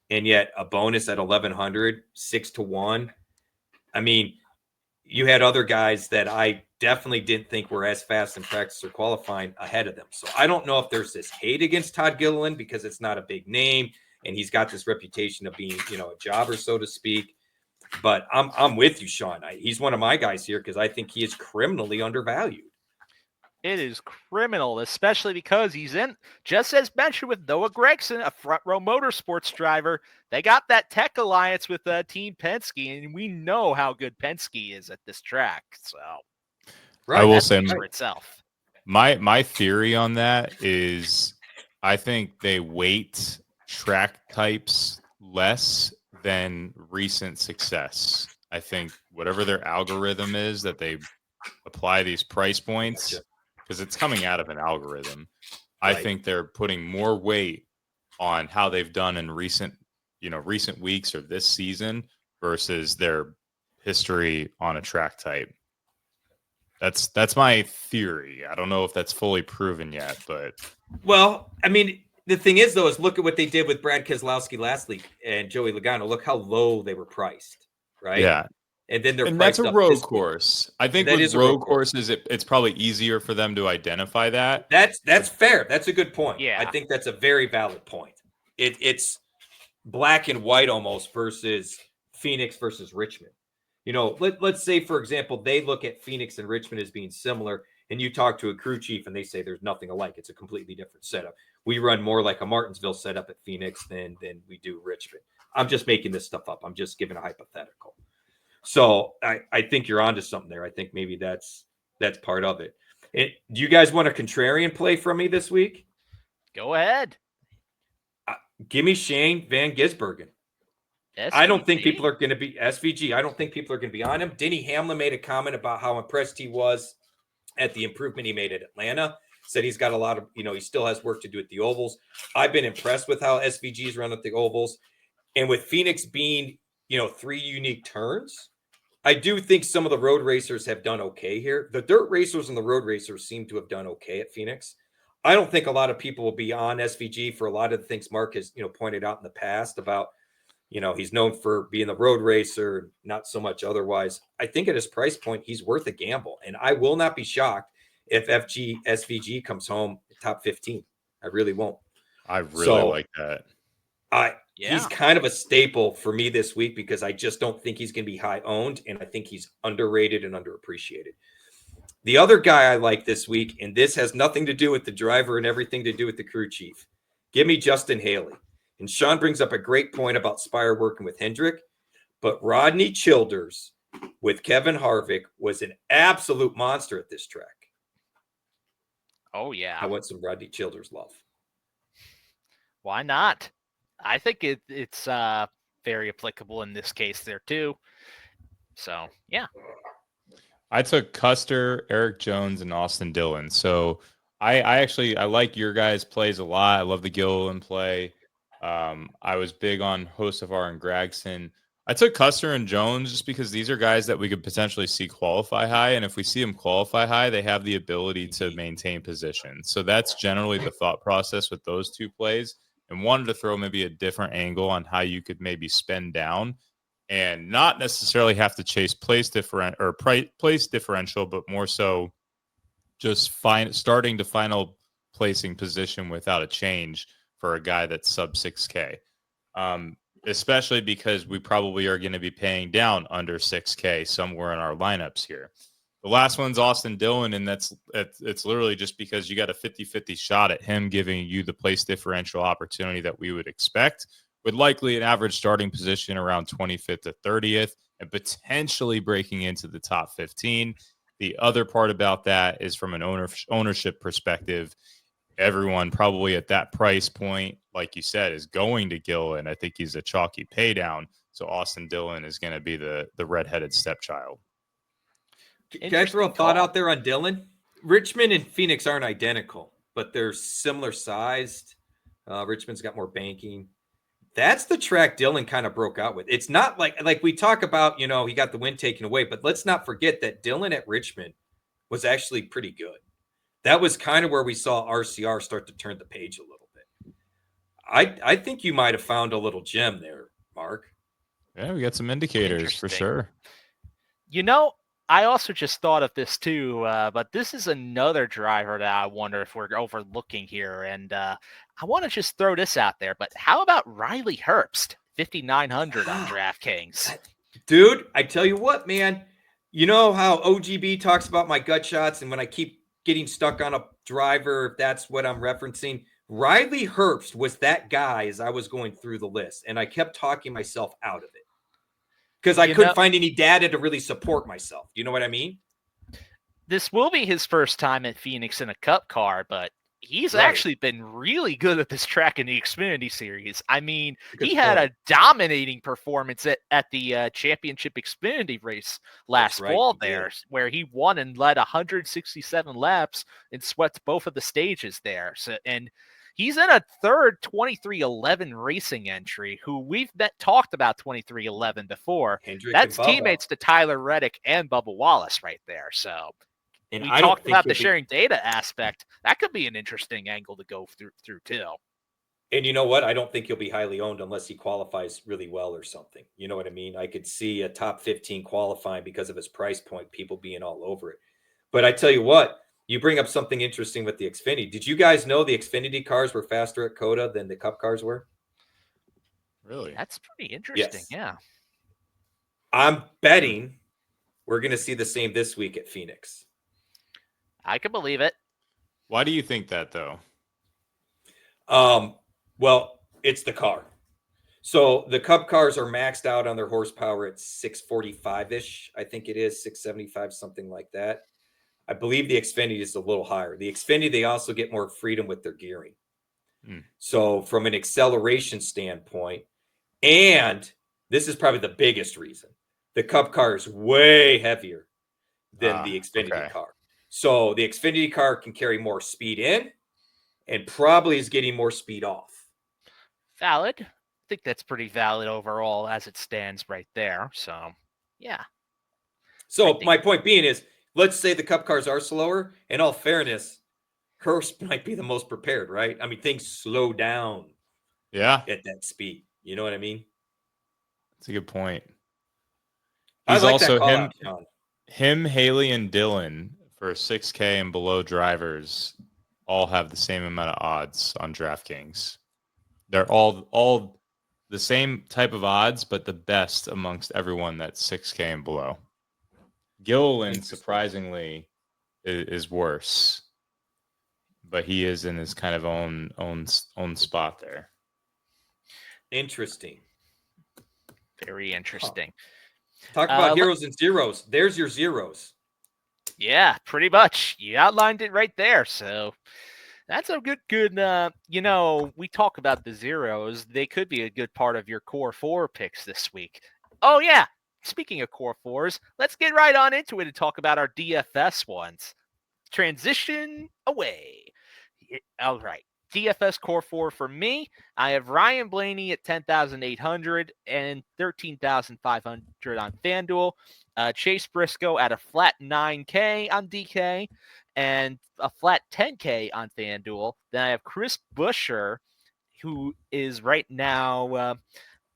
And yet a bonus at 1,100, 6-1. I mean, you had other guys that I definitely didn't think were as fast in practice or qualifying ahead of them. So I don't know if there's this hate against Todd Gilliland because it's not a big name and he's got this reputation of being, a jobber, so to speak. But I'm with you, Sean. He's one of my guys here because I think he is criminally undervalued. It is criminal, especially because he's in, just as mentioned with Noah Gragson, a Front Row Motorsports driver. They got that tech alliance with Team Penske, and we know how good Penske is at this track. So, I will say for itself. My theory on that is I think they weight track types less than recent success. I think whatever their algorithm is that they apply these price points, because it's coming out of an algorithm. Right. I think they're putting more weight on how they've done in recent weeks or this season versus their history on a track type. That's my theory. I don't know if that's fully proven yet, but well, I mean, the thing is though, is look at what they did with Brad Keselowski last week and Joey Logano. Look how low they were priced, right? Yeah. and then they're And that's priced a up road this week. course. I think That with is a road road courses, it's probably easier for them to identify that. That's fair. That's a good point. Yeah. I think that's a very valid point. It's black and white almost versus Phoenix versus Richmond. You know, let's say, for example, they look at Phoenix and Richmond as being similar, and you talk to a crew chief and they say there's nothing alike. It's a completely different setup. We run more like a Martinsville setup at Phoenix than we do Richmond. I'm just making this stuff up. I'm just giving a hypothetical. So I think you're onto something there. I think maybe that's part of it. Do you guys want a contrarian play from me this week? Go ahead. Give me Shane Van Gisbergen. SVG? I don't think people are going to be SVG. I don't think people are going to be on him. Denny Hamlin made a comment about how impressed he was at the improvement he made at Atlanta. Said he's got a lot of, he still has work to do at the ovals. I've been impressed with how SVG's run at the ovals. And with Phoenix being, 3 unique turns, I do think some of the road racers have done okay here. The dirt racers and the road racers seem to have done okay at Phoenix. I don't think a lot of people will be on SVG for a lot of the things Mark has, pointed out in the past about, he's known for being the road racer, not so much otherwise. I think at his price point, he's worth a gamble. And I will not be shocked if SVG comes home top 15. I really won't. I really like that. He's kind of a staple for me this week because I just don't think he's going to be high owned. And I think he's underrated and underappreciated. The other guy I like this week, and this has nothing to do with the driver and everything to do with the crew chief. Give me Justin Haley. And Sean brings up a great point about Spire working with Hendrick, but Rodney Childers with Kevin Harvick was an absolute monster at this track. Oh, yeah. I want some Rodney Childers love. Why not? I think it's very applicable in this case there, too. So, yeah. I took Custer, Eric Jones, and Austin Dillon. So I like your guys' plays a lot. I love the Gilliland play. I was big on Hocevar and Gregson. I took Custer and Jones just because these are guys that we could potentially see qualify high. And if we see them qualify high, they have the ability to maintain position. So that's generally the thought process with those 2 plays. And wanted to throw maybe a different angle on how you could maybe spend down and not necessarily have to chase place differential, but more so just starting to final placing position without a change for a guy that's sub 6K, especially because we probably are going to be paying down under 6K somewhere in our lineups here. The last one's Austin Dillon, and it's literally just because you got a 50-50 shot at him giving you the place differential opportunity that we would expect, with likely an average starting position around 25th to 30th and potentially breaking into the top 15. The other part about that is from an ownership perspective, everyone probably at that price point, like you said, is going to Gilliland. I think he's a chalky pay down. So Austin Dillon is going to be the redheaded stepchild. Can I throw a thought out there on Dillon? Richmond and Phoenix aren't identical, but they're similar sized. Richmond's got more banking. That's the track Dillon kind of broke out with. It's not like we talk about, he got the win taken away, but let's not forget that Dillon at Richmond was actually pretty good. That was kind of where we saw RCR start to turn the page a little bit. I think you might have found a little gem there, Mark. Yeah, we got some indicators for sure. I also just thought of this too, but this is another driver that I wonder if we're overlooking here. And I want to just throw this out there, but how about Riley Herbst, 5,900 on DraftKings? Dude, I tell you what, man, you know how OGB talks about my gut shots, and when I keep getting stuck on a driver, if that's what I'm referencing, Riley Herbst was that guy as I was going through the list, and I kept talking myself out of it. Because I couldn't find any data to really support myself. Do you know what I mean? This will be his first time at Phoenix in a Cup car, but he's actually been really good at this track in the Xfinity Series. I mean, he had a dominating performance at the championship Xfinity race last fall there, where he won and led 167 laps and swept both of the stages there. And he's in a third 2311 Racing entry, who we've talked about 2311 before. That's teammates to Tyler Reddick and Bubba Wallace right there. So we talked about the sharing data aspect. That could be an interesting angle to go through too. And you know what? I don't think he'll be highly owned unless he qualifies really well or something. You know what I mean? I could see a top 15 qualifying because of his price point, people being all over it. But I tell you what, you bring up something interesting with the Xfinity. Did you guys know the Xfinity cars were faster at COTA than the Cup cars were? Really? That's pretty interesting. Yes. Yeah. I'm betting we're going to see the same this week at Phoenix. I can believe it. Why do you think that, though? Well, it's the car. So the Cup cars are maxed out on their horsepower at 645-ish. I think it is 675, something like that. I believe the Xfinity is a little higher. The Xfinity, they also get more freedom with their gearing. So from an acceleration standpoint, and this is probably the biggest reason, the Cup car is way heavier than the Xfinity car. So the Xfinity car can carry more speed in and probably is getting more speed off. Valid. I think that's pretty valid overall as it stands right there. So, yeah. So my point being is, let's say the Cup cars are slower. In all fairness, Hurst might be the most prepared, right? I mean, things slow down at that speed. You know what I mean? That's a good point. He's like also him, Haley, and Dylan for 6K and below drivers all have the same amount of odds on DraftKings. They're all the same type of odds, but the best amongst everyone that's 6K and below. Gilliland, surprisingly, is worse, but he is in his kind of own spot there. Interesting. Very interesting. Talk about heroes and zeros. There's your zeros. Yeah, pretty much. You outlined it right there. So that's a good, we talk about the zeros. They could be a good part of your core four picks this week. Oh, yeah. Speaking of core fours, let's get right on into it and talk about our DFS ones. Transition away. All right. DFS core four for me. I have Ryan Blaney at 10,800 and 13,500 on FanDuel. Chase Briscoe at a flat 9K on DK and a flat 10K on FanDuel. Then I have Chris Buescher, who is right now,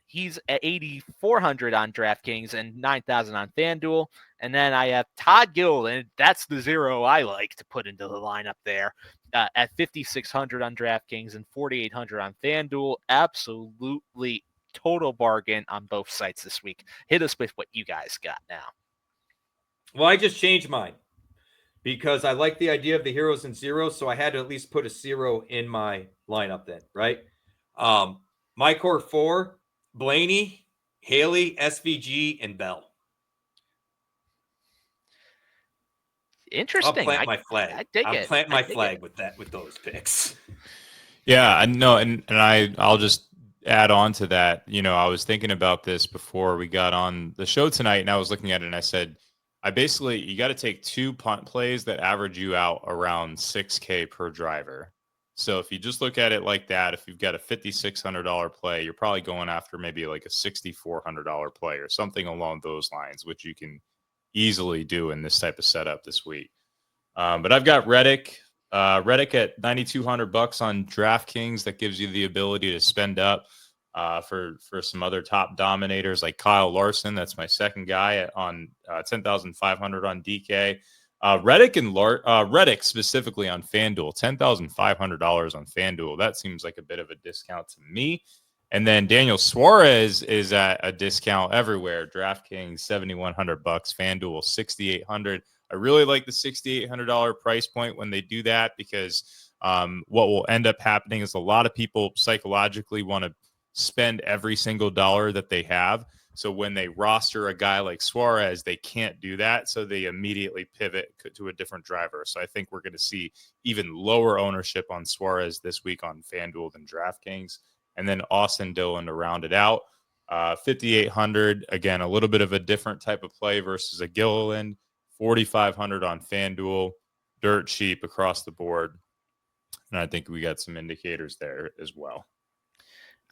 he's at 8,400 on DraftKings and 9,000 on FanDuel. And then I have Todd Gilliland. That's the zero I like to put into the lineup there. At 5,600 on DraftKings and 4,800 on FanDuel. Absolutely total bargain on both sites this week. Hit us with what you guys got now. Well, I just changed mine because I like the idea of the heroes and zeros, so I had to at least put a zero in my lineup then, right? My core four, Blaney, Haley, SVG, and Bell. Interesting. I'll plant my flag. I dig it. I'll plant my flag with those picks. Yeah, I know, and I'll just add on to that. I was thinking about this before we got on the show tonight, and I was looking at it, and I said, you got to take 2 punt plays that average you out around 6K per driver. So if you just look at it like that, if you've got a $5,600 play, you're probably going after maybe like a $6,400 play or something along those lines, which you can easily do in this type of setup this week. But I've got Reddick at $9,200 on DraftKings. That gives you the ability to spend up for some other top dominators like Kyle Larson. That's my second guy on 10,500 on DK. Reddick specifically on FanDuel, $10,500 on FanDuel. That seems like a bit of a discount to me. And then Daniel Suarez is at a discount everywhere. DraftKings $7,100, FanDuel $6,800. I really like the $6,800 price point when they do that because what will end up happening is a lot of people psychologically want to spend every single dollar that they have. So when they roster a guy like Suarez, they can't do that. So they immediately pivot to a different driver. So I think we're going to see even lower ownership on Suarez this week on FanDuel than DraftKings. And then Austin Dillon to round it out. 5,800, again, a little bit of a different type of play versus a Gilliland. 4,500 on FanDuel, dirt cheap across the board. And I think we got some indicators there as well.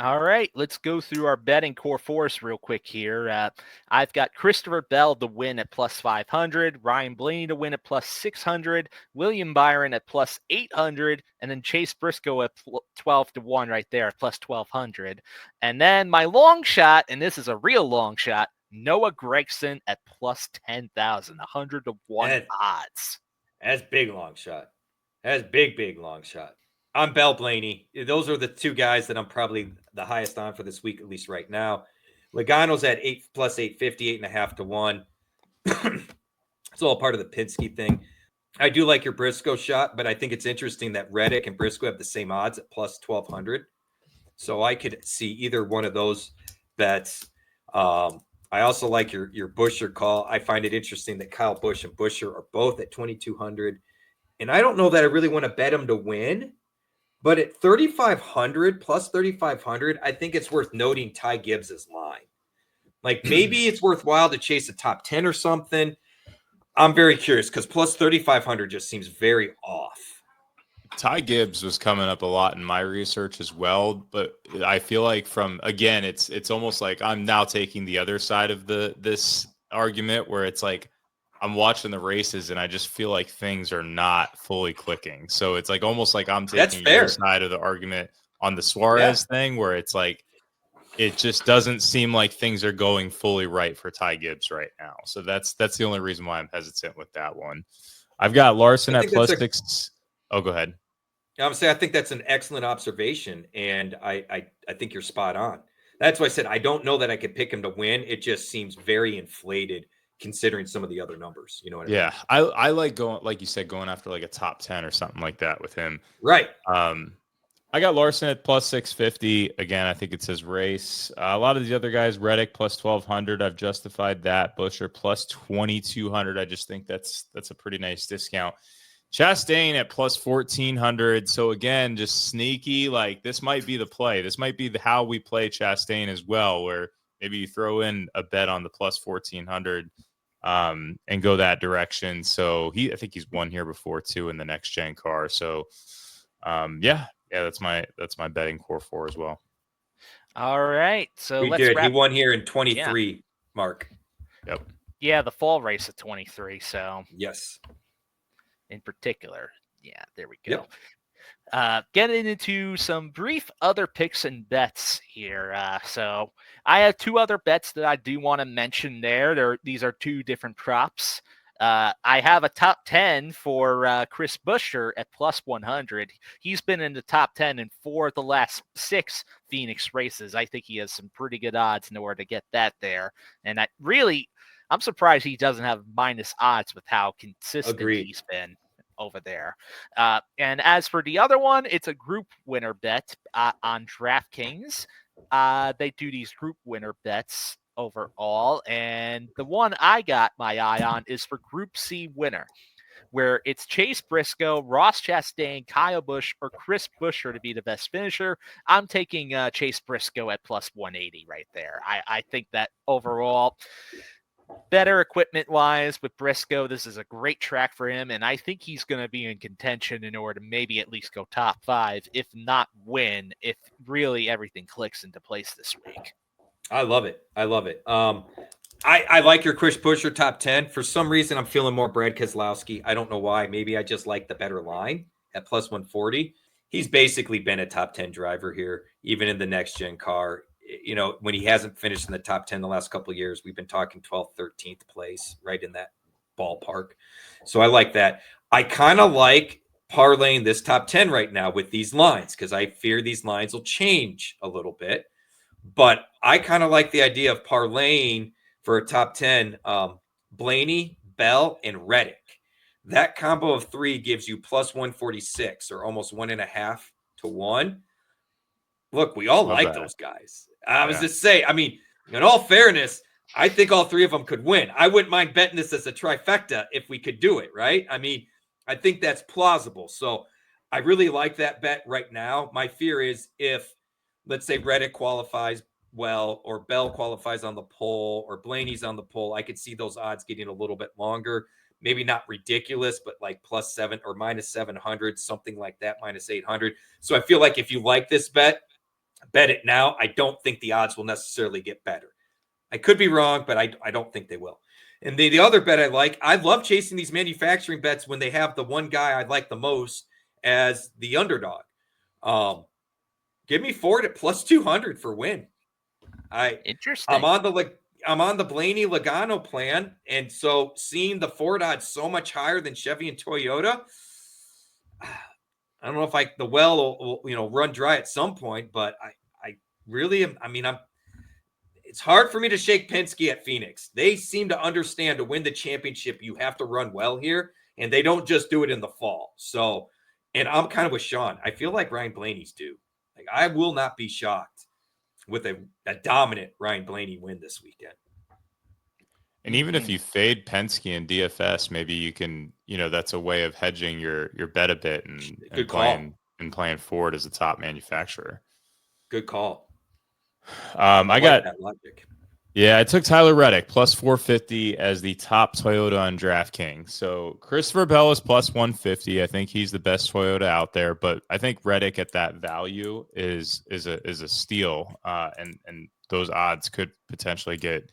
All right, let's go through our betting core force real quick here. I've got Christopher Bell to win at plus 500, Ryan Blaney to win at plus 600, William Byron at plus 800, and then Chase Briscoe at 12 to 1 right there, plus 1200. And then my long shot, and this is a real long shot, Noah Gragson at plus 10,000, 100 to 1 odds. That's big long shot. That's big long shot. I'm Bell Blaney. Those are the two guys that I'm probably the highest on for this week, at least right now. Logano's at plus 850, 8.5 to 1. It's all part of the Penske thing. I do like your Briscoe shot, but I think it's interesting that Reddick and Briscoe have the same odds at plus 1,200. So I could see either one of those bets. I also like your Buescher call. I find it interesting that Kyle Busch and Buescher are both at 2,200. And I don't know that I really want to bet them to win. But at 3,500 plus 3,500, I think it's worth noting Ty Gibbs's line. Like maybe it's worthwhile to chase a top 10 or something. I'm very curious because plus 3,500 just seems very off. Ty Gibbs was coming up a lot in my research as well, but I feel like it's almost like I'm now taking the other side of this argument where it's like I'm watching the races and I just feel like things are not fully clicking. So it's like almost like I'm taking your side of the argument on the Suarez thing where it's like it just doesn't seem like things are going fully right for Ty Gibbs right now. So that's the only reason why I'm hesitant with that one. I've got Larson at plus 6. Oh, go ahead. I'm saying I think that's an excellent observation, and I think you're spot on. That's why I said I don't know that I could pick him to win. It just seems very inflated considering some of the other numbers. You know what I mean? Yeah, I like going, like you said, going after like a top 10 or something like that with him. Right. I got Larson at plus 650. Again, I think it says race. A lot of the other guys, Reddick plus 1,200. I've justified that. Buescher plus 2,200. I just think that's a pretty nice discount. Chastain at plus 1,400. So again, just sneaky. Like this might be the play. This might be how we play Chastain as well, where maybe you throw in a bet on the plus 1,400 and go that direction. So I think he's won here before too in the next gen car. So yeah, that's my betting core for as well. All right, so he won here in 23, Mark. Yep. Yeah, the fall race at 23. So yes. In particular. Yeah, there we go. Yep. Getting into some brief other picks and bets here. So I have two other bets that I do want to mention there. These are two different props. I have a top 10 for Chris Buescher at plus 100. He's been in the top 10 in 4 of the last 6 Phoenix races. I think he has some pretty good odds in order to get that there. And I'm surprised he doesn't have minus odds with how consistent he's been over there. And as for the other one, it's a group winner bet on DraftKings. They do these group winner bets overall. And the one I got my eye on is for Group C winner, where it's Chase Briscoe, Ross Chastain, Kyle Busch, or Chris Buescher to be the best finisher. I'm taking Chase Briscoe at plus 180 right there. I think that overall, better equipment-wise with Briscoe, this is a great track for him, and I think he's going to be in contention in order to maybe at least go top 5, if not win, if really everything clicks into place this week. I love it. I like your Chris Buescher top 10. For some reason, I'm feeling more Brad Keselowski. I don't know why. Maybe I just like the better line at plus 140. He's basically been a top 10 driver here, even in the next-gen car. You know, when he hasn't finished in the top 10 the last couple of years, we've been talking 12th, 13th place, right in that ballpark. So I like that. I kind of like parlaying this top 10 right now with these lines because I fear these lines will change a little bit. But I kind of like the idea of parlaying for a top 10, Blaney, Bell, and Reddick. That combo of 3 gives you plus 146 or almost 1.5 to 1. Look, we all like those guys. I was just saying, I mean, in all fairness, I think all 3 of them could win. I wouldn't mind betting this as a trifecta if we could do it, right? I mean, I think that's plausible. So I really like that bet right now. My fear is if, let's say, Reddick qualifies well, or Bell qualifies on the pole, or Blaney's on the pole, I could see those odds getting a little bit longer. Maybe not ridiculous, but like plus 7 or minus 700, something like that, minus 800. So I feel like if you like this bet, bet it now. I don't think the odds will necessarily get better. I could be wrong, but I don't think they will. And the other bet I love chasing these manufacturing bets when they have the one guy I like the most as the underdog. Give me Ford at plus 200 for win. Interesting. I'm on the Blaney Logano plan, and so seeing the Ford odds so much higher than Chevy and Toyota, I don't know if the well will run dry at some point, but I really am. I mean, it's hard for me to shake Penske at Phoenix. They seem to understand to win the championship, you have to run well here, and they don't just do it in the fall. So, and I'm kind of with Sean. I feel like Ryan Blaney's due. Like, I will not be shocked with a dominant Ryan Blaney win this weekend. And even if you fade Penske and DFS, maybe you can, that's a way of hedging your bet a bit and playing Ford as a top manufacturer. Good call. I got that logic. Yeah, I took Tyler Reddick plus 450 as the top Toyota on DraftKings. So Christopher Bell is plus 150. I think he's the best Toyota out there, but I think Reddick at that value is a steal. And those odds could potentially get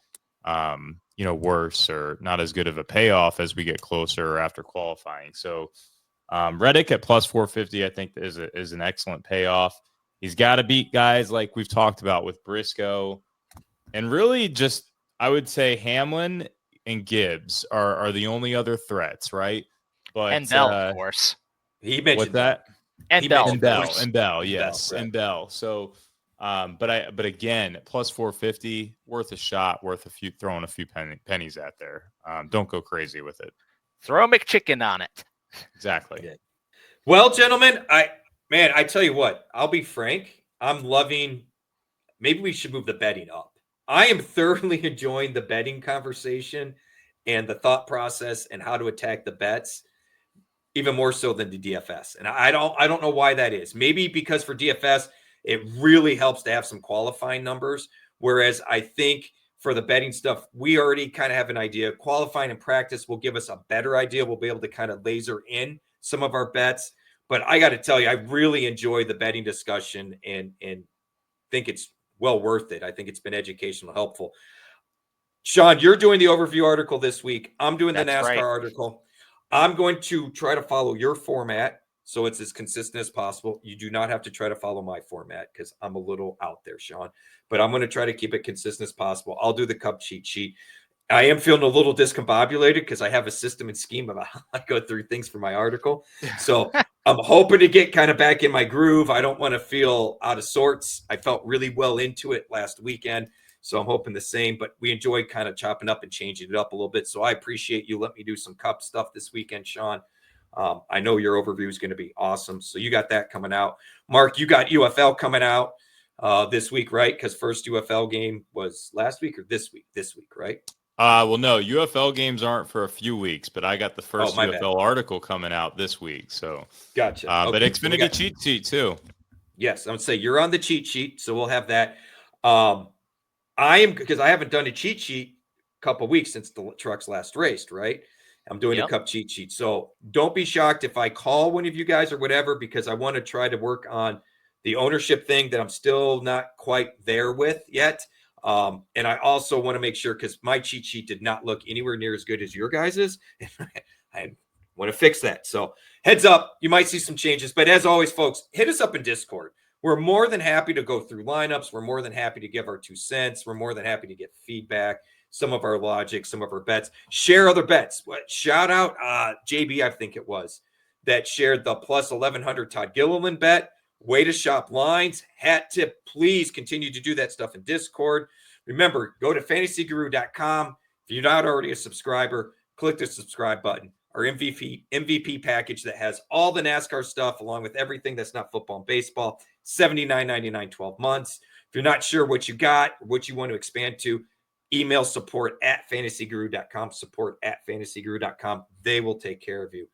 worse or not as good of a payoff as we get closer or after qualifying. So Reddick at plus 450, I think is an excellent payoff. He's got to beat guys like we've talked about with Briscoe. And really just, I would say Hamlin and Gibbs are the only other threats, right? But and Bell, of course. He mentioned that. And Bell. And Bell, yes. And Bell. So, but again, plus 450, worth a shot, throwing a few pennies out there. Don't go crazy with it. Throw McChicken on it. Exactly. Yeah. Well, gentlemen, I tell you what, I'll be frank. I'm loving, maybe we should move the betting up. I am thoroughly enjoying the betting conversation and the thought process and how to attack the bets, even more so than the DFS. And I don't know why that is. Maybe because for DFS, it really helps to have some qualifying numbers. Whereas I think for the betting stuff, we already kind of have an idea. Qualifying and practice will give us a better idea. We'll be able to kind of laser in some of our bets. But I got to tell you, I really enjoy the betting discussion and think it's well worth it. I think it's been educational, helpful. Sean, you're doing the overview article this week. I'm doing the NASCAR article. I'm going to try to follow your format so it's as consistent as possible. You do not have to try to follow my format because I'm a little out there, Sean. But I'm going to try to keep it consistent as possible. I'll do the Cup cheat sheet. I am feeling a little discombobulated because I have a system and scheme of how I go through things for my article. So I'm hoping to get kind of back in my groove. I don't want to feel out of sorts. I felt really well into it last weekend. So I'm hoping the same, but we enjoy kind of chopping up and changing it up a little bit. So I appreciate you letting me do some Cup stuff this weekend, Sean. I know your overview is going to be awesome. So you got that coming out. Mark, you got UFL coming out this week, right? Because first UFL game was last week or this week? This week, right? Well, no, UFL games aren't for a few weeks, but I got the first UFL bad. article coming out this week. So gotcha. But Xfinity cheat sheet too. Yes, I would say you're on the cheat sheet, so we'll have that. I am, because I haven't done a cheat sheet a couple weeks since the trucks last raced, right? I'm doing a Cup cheat sheet. So don't be shocked if I call one of you guys or whatever, because I want to try to work on the ownership thing that I'm still not quite there with yet. And I also want to make sure, because my cheat sheet did not look anywhere near as good as your guys's. I want to fix that. So heads up, you might see some changes. But as always, folks, hit us up in Discord. We're more than happy to go through lineups. We're more than happy to give our 2 cents. We're more than happy to get feedback, some of our logic, some of our bets. Share other bets. Shout out JB, I think it was, that shared the plus 1,100 Todd Gilliland bet. Way to shop lines. Hat tip. Please continue to do that stuff in Discord. Remember, go to fantasyguru.com. If you're not already a subscriber, click the subscribe button. Our MVP package that has all the NASCAR stuff along with everything that's not football and baseball. $79.99, 12 months. If you're not sure what you got, what you want to expand to, email support@fantasyguru.com, support@fantasyguru.com. They will take care of you.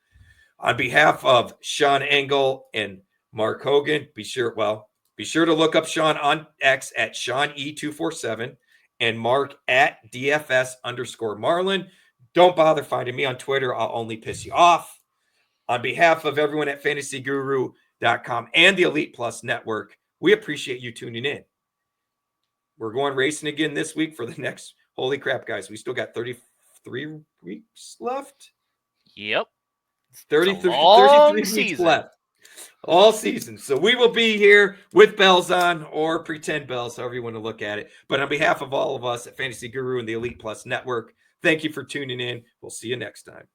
On behalf of Sean Engel and Mark Hogan, be sure to look up Sean on X at SeanE247 and Mark at DFS_Marlin. Don't bother finding me on Twitter. I'll only piss you off. On behalf of everyone at fantasyguru.com and the Elite Plus Network, We appreciate you tuning in. We're going racing again this week for the next. Holy crap, guys. We still got 33 weeks left. Yep. 33 weeks left. All season. So we will be here with bells on or pretend bells, however you want to look at it. But on behalf of all of us at Fantasy Guru and the Elite Plus Network, thank you for tuning in. We'll see you next time.